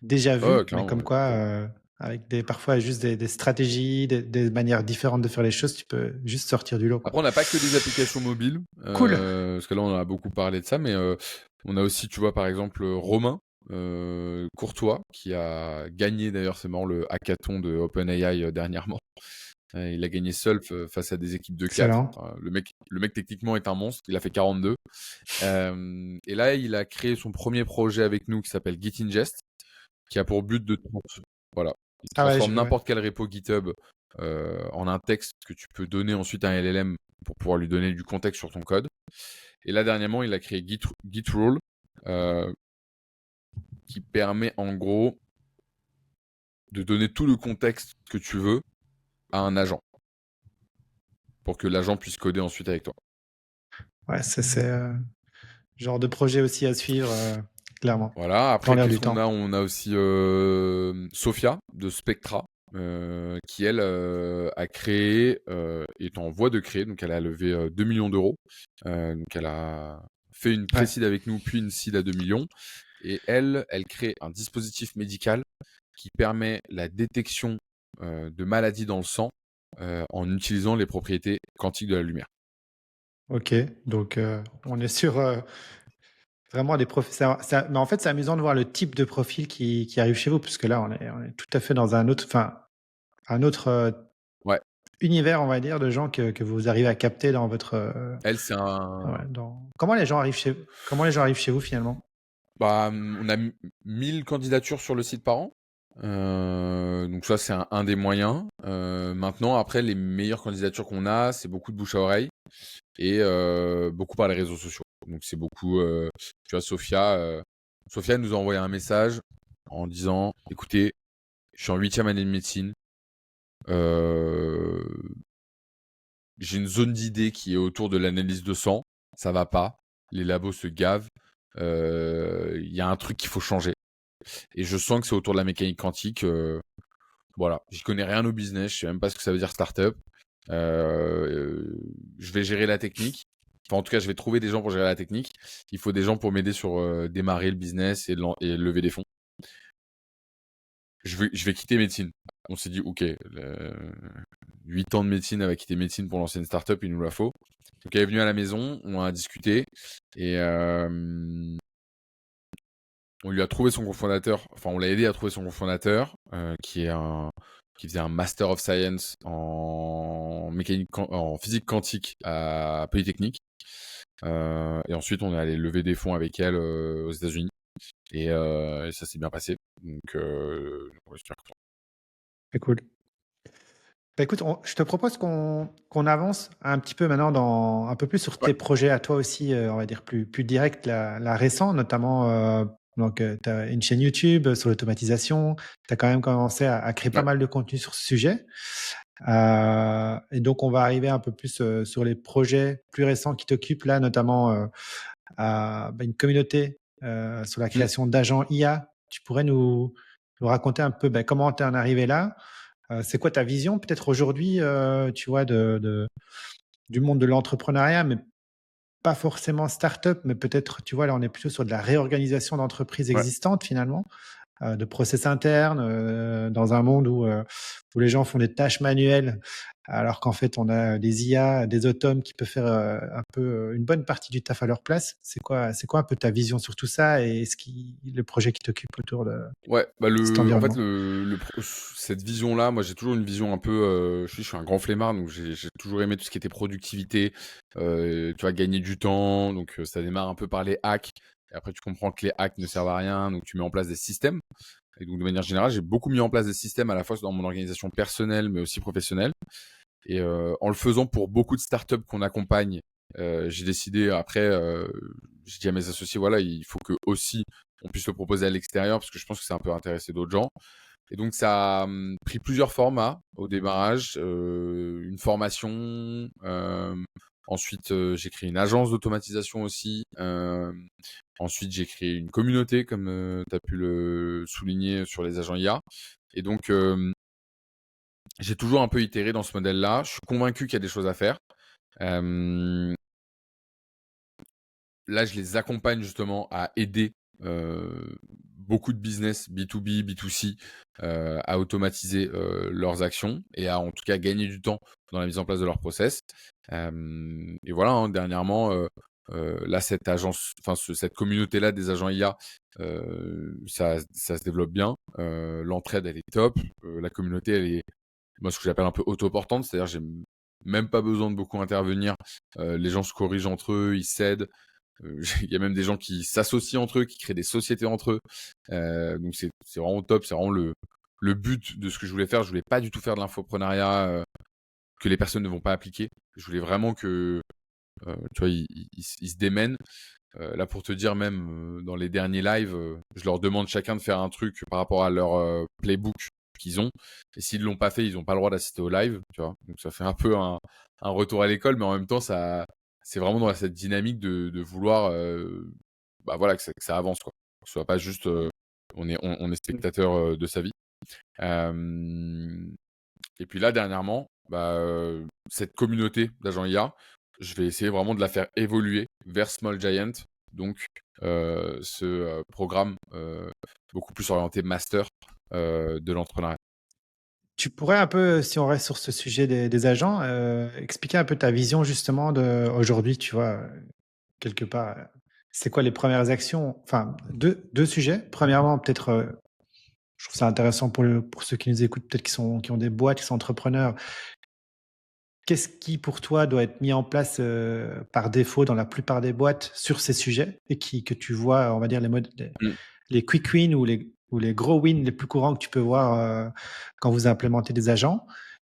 déjà Ouais, vu, mais clairement. comme quoi, avec parfois juste des stratégies, des manières différentes de faire les choses, tu peux juste sortir du lot, quoi. Après, on n'a pas que des applications mobiles, Cool. parce que là, on a beaucoup parlé de ça, mais on a aussi, tu vois, par exemple, Romain Courtois, qui a gagné, d'ailleurs, c'est marrant, le hackathon de OpenAI dernièrement. Il a gagné seul face à des équipes de 4. Excellent. Enfin, le mec, techniquement, est un monstre. Il a fait 42. Et là, il a créé son premier projet avec nous qui s'appelle GitIngest, qui a pour but de voilà, il Ah ouais, j'ai transforme vu, ouais. n'importe quel repo GitHub en un texte que tu peux donner ensuite à un LLM pour pouvoir lui donner du contexte sur ton code. Et là, dernièrement, il a créé GitRule, euh, qui permet en gros de donner tout le contexte que tu veux à un agent pour que l'agent puisse coder ensuite avec toi. Ouais, c'est genre de projet aussi à suivre, clairement, Voilà. dans Après, l'air qu'est-ce du qu'on a? temps. On a aussi Sophia de Spectra, qui elle a créé, est en voie de créer, donc elle a levé 2 millions d'euros. Donc elle a fait une Ouais. pré-seed avec nous, puis une seed à 2 millions. Et elle crée un dispositif médical qui permet la détection de maladies dans le sang en utilisant les propriétés quantiques de la lumière. Ok. Donc, on est sur vraiment des profils. Mais en fait, c'est amusant de voir le type de profil qui arrive chez vous, puisque là, on est tout à fait dans un autre, enfin, un autre Ouais. univers, on va dire, de gens que vous arrivez à capter dans votre. Elle, c'est Ouais, un, comment les gens arrivent chez vous finalement? Bah, on a 1000 candidatures sur le site par an. Donc ça, c'est un des moyens. Maintenant, après, les meilleures candidatures qu'on a, c'est beaucoup de bouche à oreille et beaucoup par les réseaux sociaux. Donc c'est beaucoup, tu vois, Sophia nous a envoyé un message en disant, écoutez, je suis en 8e année de médecine. Euh, j'ai une zone d'idée qui est autour de l'analyse de sang. Ça va pas. Les labos se gavent. Il y a un truc qu'il faut changer. Et je sens que c'est autour de la mécanique quantique. Voilà, j'y connais rien au business, je sais même pas ce que ça veut dire startup. Je vais gérer la technique. Enfin, en tout cas, je vais trouver des gens pour gérer la technique. Il faut des gens pour m'aider sur démarrer le business et lever des fonds. Je vais quitter médecine. On s'est dit, ok, 8 ans de médecine, elle va quitter médecine pour lancer une startup, il nous la faut. Donc elle est venue à la maison, on a discuté et On lui a trouvé son cofondateur, enfin on l'a aidé à trouver son cofondateur, qui faisait un Master of Science en physique quantique à Polytechnique. Et ensuite, on est allé lever des fonds avec elle aux États-Unis. Et ça s'est bien passé. Donc, ouais, super content. C'est cool. Bah, écoute, je te propose qu'on avance un petit peu maintenant un peu plus sur Ouais, tes projets à toi aussi, on va dire plus direct, là récents, notamment, donc, tu as une chaîne YouTube sur l'automatisation. Tu as quand même commencé à créer pas ouais, mal de contenu sur ce sujet. Et donc on va arriver un peu plus, sur les projets plus récents qui t'occupent là, notamment, une communauté, sur la mm, création d'agents IA. Tu pourrais nous raconter un peu, comment tu es en arrivé là? C'est quoi ta vision peut-être aujourd'hui, tu vois, du monde de l'entrepreneuriat, mais pas forcément start-up, mais peut-être, tu vois, là, on est plutôt sur de la réorganisation d'entreprises ouais. existantes finalement, de process internes, dans un monde où les gens font des tâches manuelles, alors qu'en fait, on a des IA, des automes qui peuvent faire, un peu, une bonne partie du taf à leur place. C'est quoi un peu ta vision sur tout ça et le projet qui t'occupe autour de Ouais, bah cet en fait, environnement? cette vision-là, moi j'ai toujours une vision un peu. Je suis un grand flemmard, donc j'ai toujours aimé tout ce qui était productivité, tu vois, gagner du temps. Donc ça démarre un peu par les hacks. Et après, tu comprends que les hacks ne servent à rien, donc tu mets en place des systèmes. Et donc, de manière générale, j'ai beaucoup mis en place des systèmes à la fois dans mon organisation personnelle, mais aussi professionnelle. Et en le faisant pour beaucoup de startups qu'on accompagne, j'ai décidé après, j'ai dit à mes associés, voilà, il faut que aussi on puisse le proposer à l'extérieur parce que je pense que ça a un peu intéressé d'autres gens. Et donc ça a pris plusieurs formats au démarrage, une formation, ensuite j'ai créé une agence d'automatisation aussi, ensuite j'ai créé une communauté comme tu as pu le souligner sur les agents IA. Et donc j'ai toujours un peu itéré dans ce modèle-là. Je suis convaincu qu'il y a des choses à faire. Euh, Là, je les accompagne justement à aider beaucoup de business B2B, B2C à automatiser leurs actions et à en tout cas gagner du temps dans la mise en place de leurs process. Et voilà, hein, dernièrement, là, cette agence, enfin cette communauté-là des agents IA, ça se développe bien. L'entraide, elle est top. La communauté, elle est, moi, ce que j'appelle un peu autoportante, c'est-à-dire j'ai même pas besoin de beaucoup intervenir. Les gens se corrigent entre eux, ils s'aident. Il y a même des gens qui s'associent entre eux, qui créent des sociétés entre eux. Donc c'est vraiment top, c'est vraiment le but de ce que je voulais faire. Je voulais pas du tout faire de l'infoprenariat que les personnes ne vont pas appliquer. Je voulais vraiment que tu vois, ils se démènent. Là, pour te dire, même dans les derniers lives, je leur demande chacun de faire un truc par rapport à leur playbook qu'ils ont. Et s'ils l'ont pas fait, ils n'ont pas le droit d'assister au live, tu vois. Donc ça fait un peu un retour à l'école, mais en même temps, c'est vraiment dans cette dynamique de vouloir, bah voilà, que ça avance, quoi. Que ce soit pas juste, on est spectateur de sa vie. Euh, et puis là, dernièrement, bah, cette communauté d'agents IA, je vais essayer vraiment de la faire évoluer vers Small Giant. Donc, ce programme beaucoup plus orienté master de l'entrepreneuriat. Tu pourrais un peu, si on reste sur ce sujet des agents, expliquer un peu ta vision justement aujourd'hui, tu vois, quelque part, c'est quoi les premières actions? Enfin, deux sujets. Premièrement, peut-être, je trouve ça intéressant pour ceux qui nous écoutent, peut-être qui ont des boîtes, qui sont entrepreneurs. Qu'est-ce qui, pour toi, doit être mis en place par défaut dans la plupart des boîtes sur ces sujets et que tu vois, on va dire, Mm. les quick wins ou les gros wins les plus courants que tu peux voir quand vous implémentez des agents?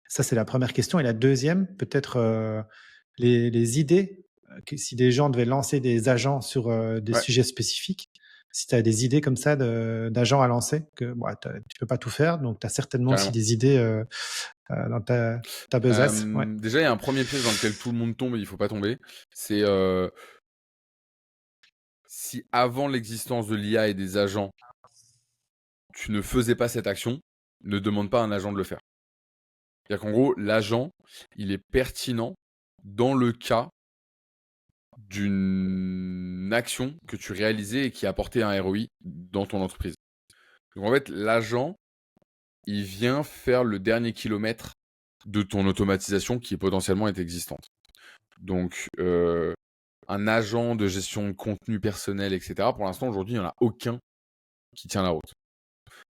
Ça, c'est la première question. Et la deuxième, peut-être les idées, si des gens devaient lancer des agents sur des Ouais, sujets spécifiques, si tu as des idées comme ça d'agents à lancer, que bon, tu ne peux pas tout faire, donc tu as certainement aussi carrément. des idées dans ta besace. Ouais. Déjà, il y a un premier piège dans lequel tout le monde tombe et il faut pas tomber. C'est si avant l'existence de l'IA et des agents, tu ne faisais pas cette action, ne demande pas à un agent de le faire. C'est-à-dire qu'en gros, l'agent, il est pertinent dans le cas d'une action que tu réalisais et qui apportait un ROI dans ton entreprise. Donc en fait, l'agent, il vient faire le dernier kilomètre de ton automatisation qui potentiellement est existante. Donc un agent de gestion de contenu personnel, etc. Pour l'instant, aujourd'hui, il n'y en a aucun qui tient la route.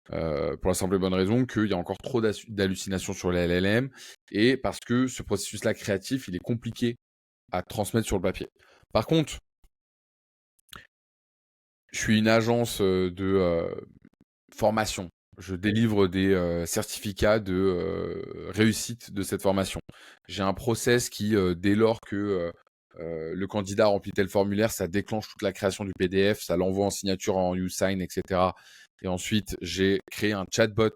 Pour la simple et bonne raison qu'il y a encore trop d'hallucinations sur les LLM et parce que ce processus-là créatif, il est compliqué à transmettre sur le papier. Par contre, je suis une agence de formation. Je délivre des certificats de réussite de cette formation. J'ai un process qui, dès lors que le candidat remplit tel formulaire, ça déclenche toute la création du PDF, ça l'envoie en signature en YouSign, etc. Et ensuite, j'ai créé un chatbot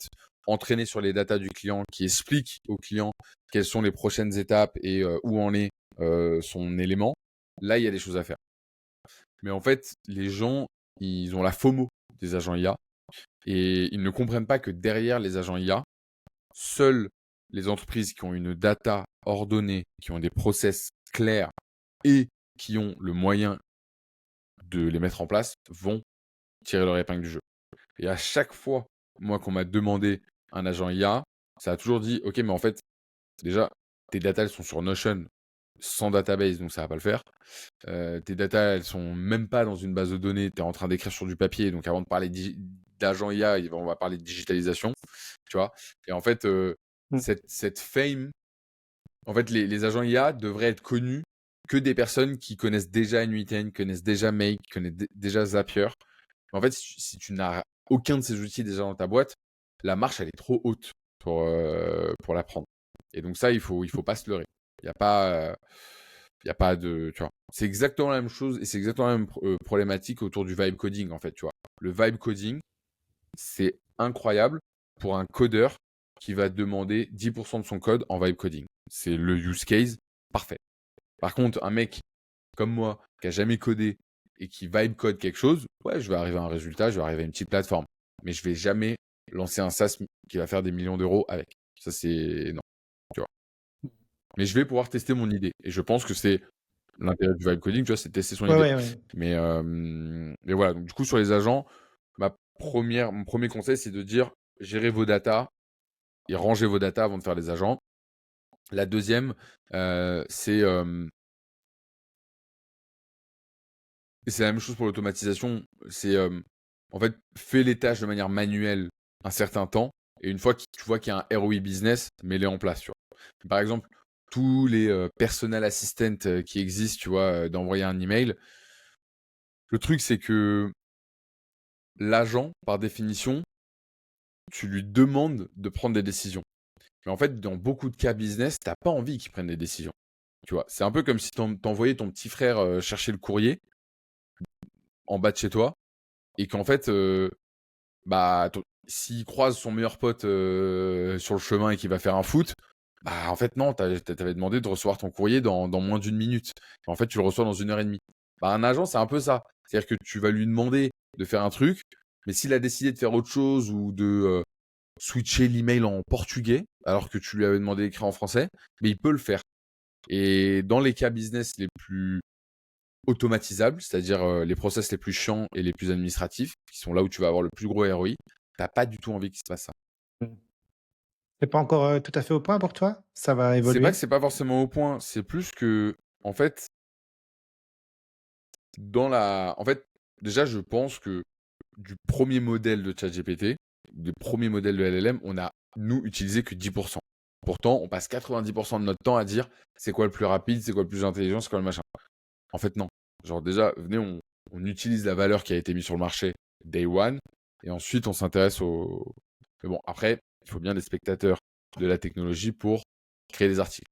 entraîné sur les datas du client qui explique au client quelles sont les prochaines étapes et où en est son élément. Là, il y a des choses à faire. Mais en fait, les gens, ils ont la FOMO des agents IA et ils ne comprennent pas que derrière les agents IA, seules les entreprises qui ont une data ordonnée, qui ont des process clairs et qui ont le moyen de les mettre en place vont tirer leur épingle du jeu. Et à chaque fois, moi, qu'on m'a demandé un agent IA, ça a toujours dit, OK, mais en fait, déjà, tes data, elles sont sur Notion sans database, donc ça va pas le faire. Tes data, elles sont même pas dans une base de données, tu es en train d'écrire sur du papier, donc avant de parler d'agent IA, on va parler de digitalisation, tu vois. Et en fait, Mm. cette fame, en fait, les agents IA devraient être connus que des personnes qui connaissent déjà N8N, connaissent déjà Make, connaissent déjà Zapier. En fait, si tu n'as aucun de ces outils déjà dans ta boîte, la marche, elle est trop haute pour l'apprendre. Et donc ça, il faut pas se leurrer. Il y a pas de, tu vois. C'est exactement la même chose et c'est exactement la même problématique autour du vibe coding, en fait, tu vois. Le vibe coding, c'est incroyable pour un codeur qui va demander 10% de son code en vibe coding. C'est le use case parfait. Par contre, un mec comme moi qui a jamais codé et qui vibe code quelque chose, ouais, je vais arriver à un résultat, je vais arriver à une petite plateforme. Mais je vais jamais lancer un SaaS qui va faire des millions d'euros avec. Ça, c'est non, tu vois. Mais je vais pouvoir tester mon idée. Et je pense que c'est l'intérêt du vibe coding, tu vois, c'est de tester son Ouais, idée. ouais, ouais. Mais voilà, donc du coup, sur les agents, mon premier conseil, c'est de dire gérez vos datas et rangez vos datas avant de faire les agents. La deuxième, c'est la même chose pour l'automatisation. C'est en fait, fais les tâches de manière manuelle un certain temps et une fois que tu vois qu'il y a un ROI business, mets-les en place. Tu vois. Par exemple, tous les personal assistants qui existent, tu vois, d'envoyer un email. Le truc, c'est que l'agent, par définition, tu lui demandes de prendre des décisions. Mais en fait, dans beaucoup de cas business, t'as pas envie qu'il prenne des décisions. Tu vois, c'est un peu comme si t'envoyais ton petit frère chercher le courrier en bas de chez toi et qu'en fait, bah, s'il croise son meilleur pote sur le chemin et qu'il va faire un foot, bah en fait non, t'avais demandé de recevoir ton courrier dans moins d'une minute. En fait, tu le reçois dans 1 heure et demie. Bah, un agent, c'est un peu ça. C'est-à-dire que tu vas lui demander de faire un truc, mais s'il a décidé de faire autre chose ou de switcher l'email en portugais, alors que tu lui avais demandé d'écrire en français, mais il peut le faire. Et dans les cas business les plus automatisables, c'est-à-dire les process les plus chiants et les plus administratifs, qui sont là où tu vas avoir le plus gros ROI, t'as pas du tout envie qu'il se passe ça. C'est pas encore tout à fait au point pour toi? Ça va C'est pas que évoluer? c'est pas forcément au point, c'est plus que, en fait, en fait, déjà, je pense que du premier modèle de ChatGPT, du premier modèle de LLM, on a, nous, utilisé que 10%. Pourtant, on passe 90% de notre temps à dire c'est quoi le plus rapide, c'est quoi le plus intelligent, c'est quoi le machin. En fait, non. Genre, déjà, venez, on utilise la valeur qui a été mise sur le marché day one, et ensuite, on s'intéresse au. Mais bon, après, il faut bien des spectateurs de la technologie pour créer des articles.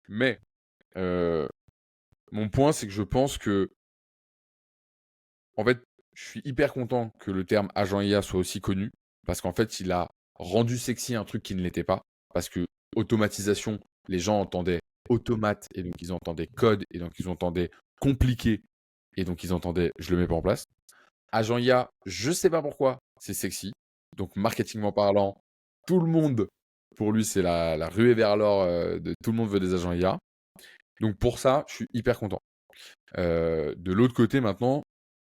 Mais mon point, c'est que je pense que, en fait, je suis hyper content que le terme agent IA soit aussi connu, parce qu'en fait, il a rendu sexy un truc qui ne l'était pas, parce que automatisation, les gens entendaient automate, et donc ils entendaient code, et donc ils entendaient compliqué, et donc ils entendaient je le mets pas en place. Agent IA, je sais pas pourquoi, c'est sexy. Donc marketingment parlant, tout le monde, pour lui, c'est la ruée vers l'or de tout le monde veut des agents IA. Donc pour ça, je suis hyper content. De l'autre côté, maintenant,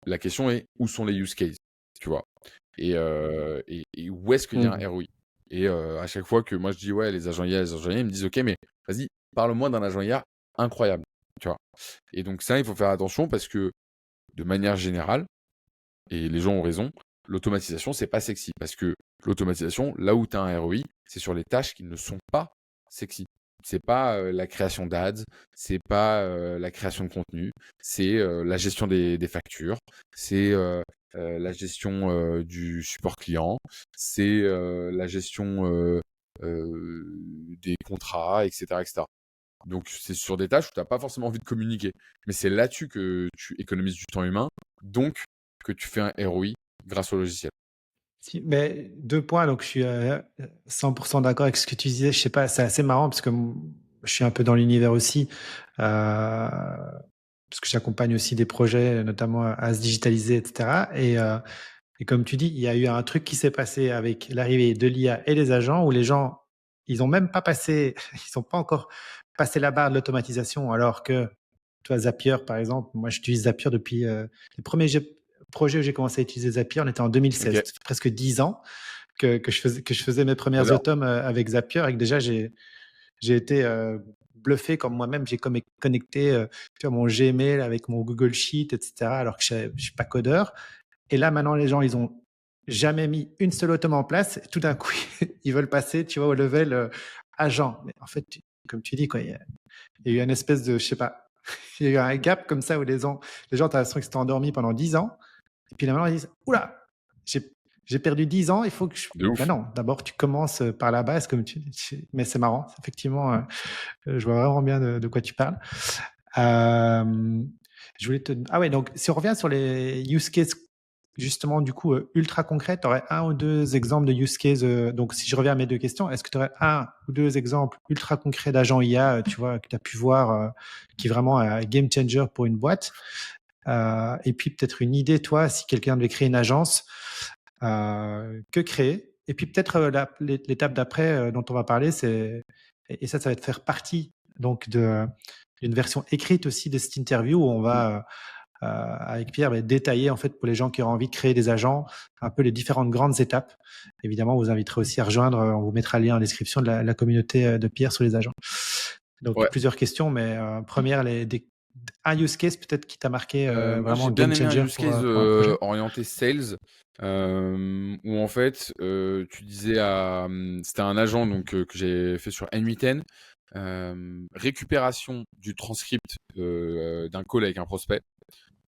la question est où sont les use cases, tu vois, et où est-ce qu'il y a un Mmh. ROI. Et à chaque fois que moi je dis ouais, les agents IA, ils me disent ok, mais vas-y, parle-moi d'un agent IA incroyable, tu vois. Et donc ça, il faut faire attention parce que de manière générale, et les gens ont raison, l'automatisation, c'est pas sexy. Parce que l'automatisation, là où tu as un ROI, c'est sur les tâches qui ne sont pas sexy. C'est pas la création d'ads, c'est pas la création de contenu, c'est la gestion des factures, c'est la gestion du support client, c'est la gestion des contrats, etc., etc. Donc, c'est sur des tâches où tu n'as pas forcément envie de communiquer. Mais c'est là-dessus que tu économises du temps humain, donc que tu fais un ROI grâce au logiciel. Si, mais 2 points, donc je suis 100% d'accord avec ce que tu disais. Je sais pas, c'est assez marrant parce que je suis un peu dans l'univers aussi, parce que j'accompagne aussi des projets, notamment à se digitaliser, etc. Et comme tu dis, il y a eu un truc qui s'est passé avec l'arrivée de l'IA et les agents où les gens, ils ont même pas passé, ils ont pas encore passé la barre de l'automatisation, alors que toi, Zapier, par exemple, moi, j'utilise Zapier depuis les premiers projets où j'ai commencé à utiliser Zapier, on était en 2016, Ok, ça fait presque 10 ans que je faisais mes premières j'adore. automes avec Zapier et que déjà j'ai été bluffé comme moi-même, j'ai connecté tu vois, mon Gmail avec mon Google Sheet, etc. Alors que je suis pas codeur. Et là, maintenant, les gens, ils ont jamais mis une seule automne en place. Tout d'un coup, ils veulent passer, tu vois, au level agent. Mais en fait, comme tu dis, quoi, il y a eu une espèce de, je sais pas, il y a eu un gap comme ça où les gens, tu as l'impression qu'ils s'étaient endormis pendant 10 ans. Et puis là, maintenant, ils disent, oula, j'ai perdu 10 ans, il faut que je... De Ben ouf. non, d'abord, tu commences par la base, comme mais c'est marrant, effectivement, je vois vraiment bien de quoi tu parles. Euh, je voulais te... Ah ouais, donc si on revient sur les use cases, justement, du coup, ultra concrets, tu aurais un ou deux exemples de use cases. Donc, si je reviens à mes deux questions, est-ce que tu aurais un ou deux exemples ultra concrets d'agents IA, tu vois, que tu as pu voir, qui est vraiment un game changer pour une boîte? Et puis, peut-être une idée, toi, si quelqu'un devait créer une agence, que créer? Et puis, peut-être l'étape d'après dont on va parler, c'est, et ça va te faire partie donc d'une version écrite aussi de cette interview où on va avec Pierre détailler en fait pour les gens qui ont envie de créer des agents un peu les différentes grandes étapes. Évidemment, on vous invitera aussi à rejoindre, on vous mettra le lien en description de la communauté de Pierre sur les agents. Donc Ouais. plusieurs questions, mais première, un use case peut-être qui t'a marqué Moi, vraiment j'ai bien game aimé un changer use case pour un projet. orienté sales, où en fait, tu disais c'était un agent donc que j'ai fait sur N8N, récupération du transcript d'un call avec un prospect.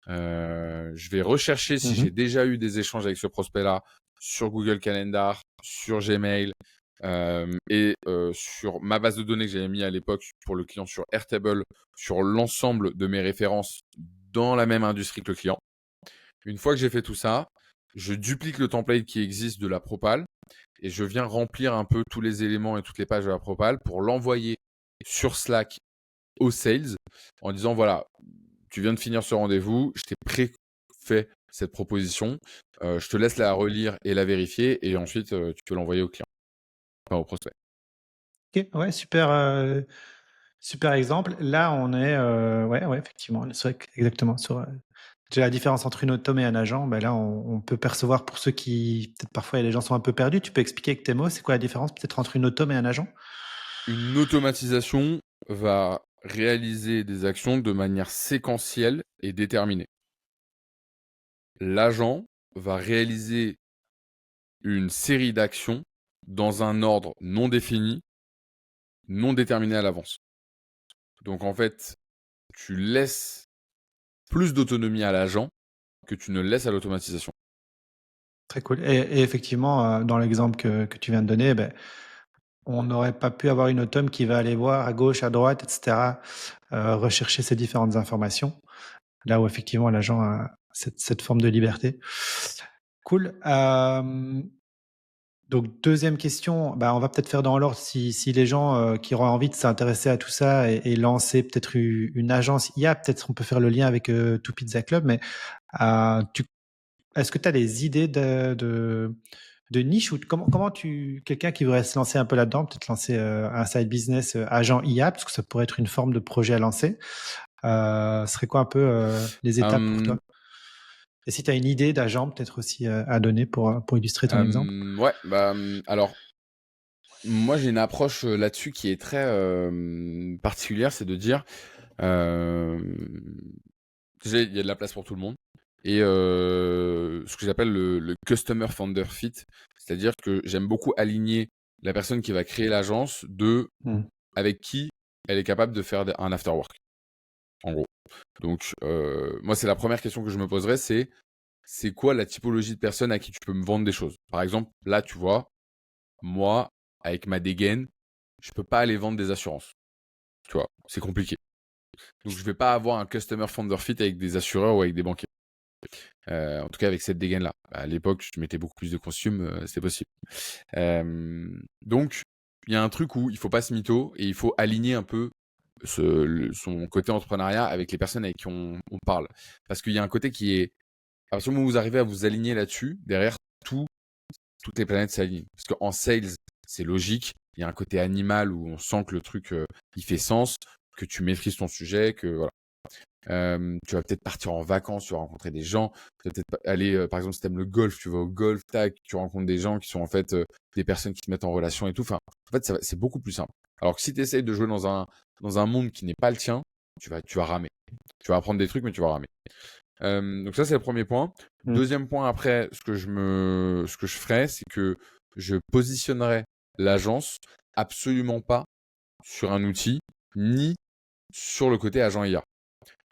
Je vais rechercher si j'ai Mhm. déjà eu des échanges avec ce prospect-là sur Google Calendar, sur Gmail et sur ma base de données que j'avais mis à l'époque pour le client sur Airtable, sur l'ensemble de mes références dans la même industrie que le client. Une fois que j'ai fait tout ça, je duplique le template qui existe de la propale et je viens remplir un peu tous les éléments et toutes les pages de la propale pour l'envoyer sur Slack aux sales en disant voilà, tu viens de finir ce rendez-vous, je t'ai pré-fait cette proposition, je te laisse la relire et la vérifier et ensuite tu peux l'envoyer au client, enfin au prospect. Ok, ouais, super, super exemple. Là, on est, ouais, ouais, effectivement, c'est vrai exactement sur déjà la différence entre une automne et un agent. Ben là, on peut percevoir pour ceux qui peut-être parfois les gens sont un peu perdus. Tu peux expliquer avec tes mots, c'est quoi la différence peut-être entre une automne et un agent? Une automatisation va réaliser des actions de manière séquentielle et déterminée. L'agent va réaliser une série d'actions dans un ordre non défini, non déterminé à l'avance. Donc en fait, tu laisses plus d'autonomie à l'agent que tu ne laisses à l'automatisation. Très cool. Et effectivement, dans l'exemple que tu viens de donner, ben, on n'aurait pas pu avoir une automne qui va aller voir à gauche, à droite, etc., rechercher ces différentes informations. Là où effectivement l'agent a cette forme de liberté. Cool. Donc deuxième question, bah, on va peut-être faire dans l'ordre si les gens qui auront envie de s'intéresser à tout ça et lancer peut-être une agence IA, peut-être on peut faire le lien avec Two Pizza Club, mais euh, tu, est-ce que tu as des idées de niche ou comment quelqu'un qui voudrait se lancer un peu là-dedans, peut-être lancer un side business agent IA, parce que ça pourrait être une forme de projet à lancer, serait quoi un peu les étapes pour Euh, toi? Et si tu as une idée d'agent peut-être aussi à donner pour illustrer ton exemple? ouais, alors moi j'ai une approche là-dessus qui est très particulière, c'est de dire déjà il y a de la place pour tout le monde. et ce que j'appelle le customer founder fit, c'est-à-dire que j'aime beaucoup aligner la personne qui va créer l'agence avec qui elle est capable de faire un after work, en gros. Donc, moi, c'est la première question que je me poserais, c'est quoi la typologie de personne à qui tu peux me vendre des choses? Par exemple, là, tu vois, moi, avec ma dégaine, je peux pas aller vendre des assurances. Tu vois, c'est compliqué. Donc, je vais pas avoir un customer founder fit avec des assureurs ou avec des banquiers. En tout cas, avec cette dégaine-là. À l'époque, je mettais beaucoup plus de costumes, c'était possible. Donc, il y a un truc où il faut pas se mytho et il faut aligner un peu son côté entrepreneuriat avec les personnes avec qui on parle. Parce qu'il y a un côté qui est, à partir du moment où vous arrivez à vous aligner là-dessus, derrière, toutes les planètes s'alignent. Parce qu'en sales, c'est logique. Il y a un côté animal où on sent que le truc, il fait sens, que tu maîtrises ton sujet, que voilà. Tu vas peut-être partir en vacances, tu vas rencontrer des gens. Tu vas peut-être aller, par exemple, si tu aimes le golf, tu vas au golf, tac, tu rencontres des gens qui sont en fait des personnes qui te mettent en relation et tout. Enfin, en fait, c'est beaucoup plus simple. Alors que si tu essayes de jouer dans un monde qui n'est pas le tien, tu vas ramer. Tu vas apprendre des trucs, mais tu vas ramer. Donc ça, c'est le premier point. Mm. Deuxième point, après, ce que je ferais, c'est que je positionnerais l'agence absolument pas sur un outil, ni sur le côté agent IA.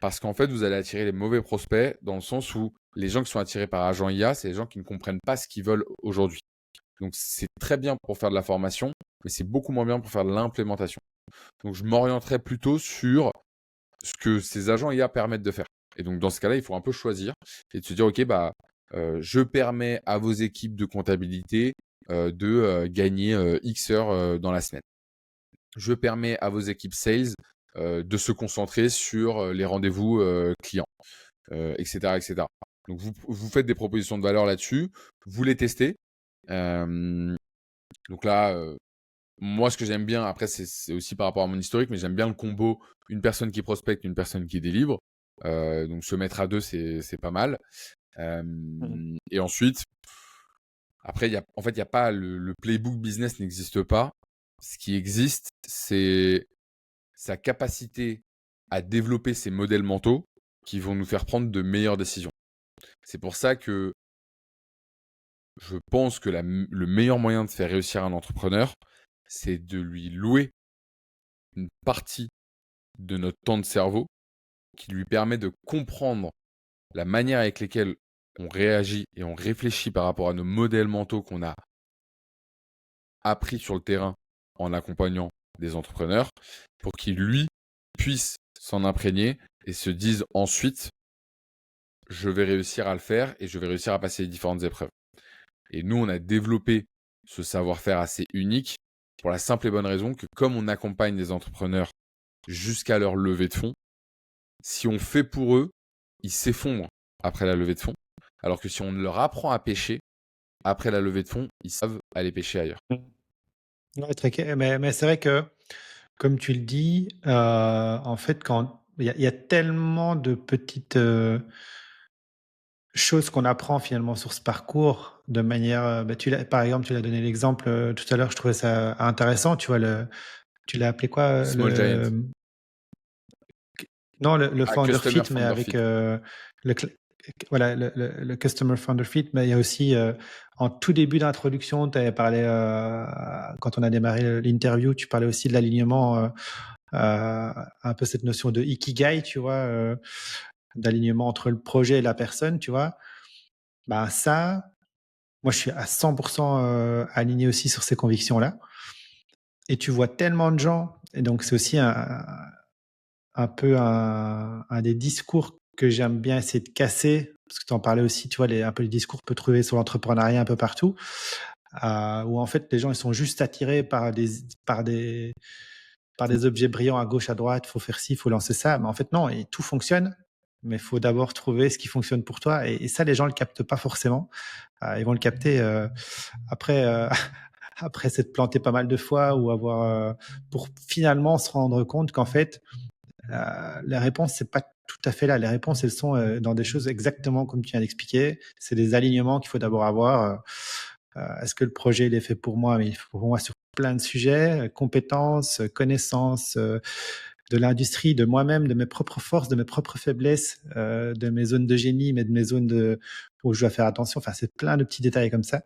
Parce qu'en fait, vous allez attirer les mauvais prospects dans le sens où les gens qui sont attirés par agent IA, c'est les gens qui ne comprennent pas ce qu'ils veulent aujourd'hui. Donc c'est très bien pour faire de la formation, mais c'est beaucoup moins bien pour faire de l'implémentation. Donc je m'orienterais plutôt sur ce que ces agents IA permettent de faire. Et donc dans ce cas-là, il faut un peu choisir et de se dire, OK, je permets à vos équipes de comptabilité de gagner X heures dans la semaine. Je permets à vos équipes sales de se concentrer sur les rendez-vous clients, etc., etc. Donc vous faites des propositions de valeur là-dessus, vous les testez. Donc là, moi, ce que j'aime bien, après, c'est aussi par rapport à mon historique, mais j'aime bien le combo une personne qui prospecte, une personne qui délivre. Donc se mettre à deux, c'est pas mal. Et ensuite, après, en fait, il n'y a pas le playbook business n'existe pas. Ce qui existe, c'est sa capacité à développer ces modèles mentaux qui vont nous faire prendre de meilleures décisions. C'est pour ça que je pense que le meilleur moyen de faire réussir un entrepreneur, c'est de lui louer une partie de notre temps de cerveau qui lui permet de comprendre la manière avec laquelle on réagit et on réfléchit par rapport à nos modèles mentaux qu'on a appris sur le terrain en accompagnant des entrepreneurs pour qu'ils, lui, puissent s'en imprégner et se disent ensuite je vais réussir à le faire et je vais réussir à passer les différentes épreuves. Et nous, on a développé ce savoir-faire assez unique pour la simple et bonne raison que comme on accompagne des entrepreneurs jusqu'à leur levée de fonds, si on fait pour eux, ils s'effondrent après la levée de fonds. Alors que si on leur apprend à pêcher, après la levée de fonds, ils savent aller pêcher ailleurs. Ouais, mais c'est vrai que, comme tu le dis, en fait, quand il y a tellement de petites choses qu'on apprend finalement sur ce parcours de manière, par exemple, tu l'as donné l'exemple tout à l'heure, je trouvais ça intéressant, tu vois, tu l'as appelé quoi Small Giant. non, le Ah, founder fit, Customer mais Founder avec Fit. le, cl- voilà, le customer founder fit, mais il y a aussi, en tout début d'introduction, tu avais parlé, quand on a démarré l'interview, tu parlais aussi de l'alignement, un peu cette notion de ikigai, tu vois, d'alignement entre le projet et la personne, tu vois. Bah, ça, moi, je suis à 100% aligné aussi sur ces convictions-là. Et tu vois tellement de gens, et donc c'est aussi un peu un des discours que j'aime bien essayer de casser, parce que tu en parlais aussi, tu vois, un peu les discours qu'on peut trouver sur l'entrepreneuriat un peu partout, où en fait les gens ils sont juste attirés par des objets brillants à gauche, à droite, il faut faire ci, il faut lancer ça, mais en fait non, et tout fonctionne, mais il faut d'abord trouver ce qui fonctionne pour toi, et ça les gens le captent pas forcément. Ils vont le capter après, après s'être planté pas mal de fois ou avoir pour finalement se rendre compte qu'en fait les réponses, c'est pas tout à fait là. Les réponses, elles sont dans des choses exactement comme tu viens d'expliquer. C'est des alignements qu'il faut d'abord avoir. Est-ce que le projet il est fait pour moi? Mais il faut pour moi sur plein de sujets, compétences, connaissances, de l'industrie, de moi-même, de mes propres forces, de mes propres faiblesses, de mes zones de génie, mais de mes zones où je dois faire attention. Enfin, c'est plein de petits détails comme ça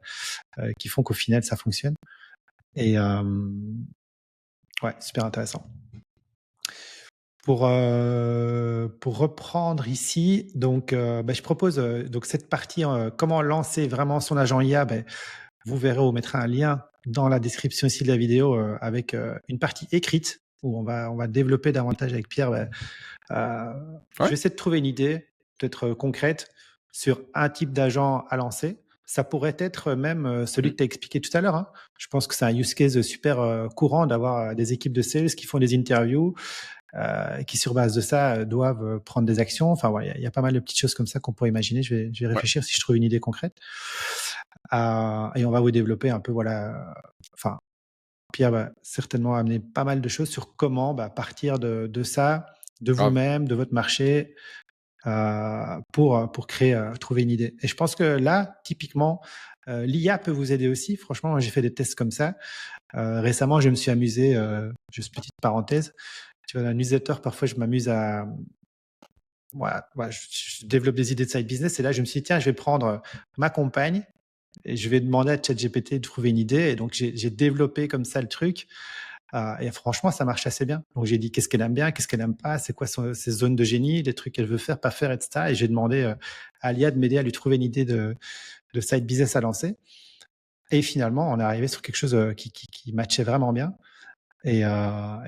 qui font qu'au final, ça fonctionne. Et ouais, super intéressant. Pour reprendre ici, donc je propose donc cette partie comment lancer vraiment son agent IA. Vous verrez, on mettra un lien dans la description ici de la vidéo avec une partie écrite où on va développer davantage avec Pierre. Je Ouais. vais essayer de trouver une idée, peut-être concrète, sur un type d'agent à lancer. Ça pourrait être même celui Mm. que tu as expliqué tout à l'heure, hein. Je pense que c'est un use case super courant d'avoir des équipes de sales qui font des interviews, qui sur base de ça doivent prendre des actions. Enfin, voilà, il y a pas mal de petites choses comme ça qu'on pourrait imaginer. Je vais Ouais. réfléchir si je trouve une idée concrète. Et on va vous développer un peu, voilà. Enfin, Pierre va certainement amener pas mal de choses sur comment partir de ça, de Grave. vous-même, de votre marché, pour créer, trouver une idée. Et je pense que là, typiquement, l'IA peut vous aider aussi. Franchement, moi, j'ai fait des tests comme ça. Récemment, je me suis amusé, juste petite parenthèse, tu vois, dans la newsletter, parfois, je m'amuse à, voilà, je développe des idées de side business. Et là, je me suis dit, tiens, je vais prendre ma compagne et je vais demander à ChatGPT de trouver une idée. Et donc, j'ai développé comme ça le truc. Et franchement, ça marche assez bien. Donc, j'ai dit qu'est-ce qu'elle aime bien, qu'est-ce qu'elle aime pas, c'est quoi ses zones de génie, les trucs qu'elle veut faire, pas faire, etc. Et j'ai demandé à l'IA de m'aider à lui trouver une idée de side business à lancer. Et finalement, on est arrivé sur quelque chose qui matchait vraiment bien. Et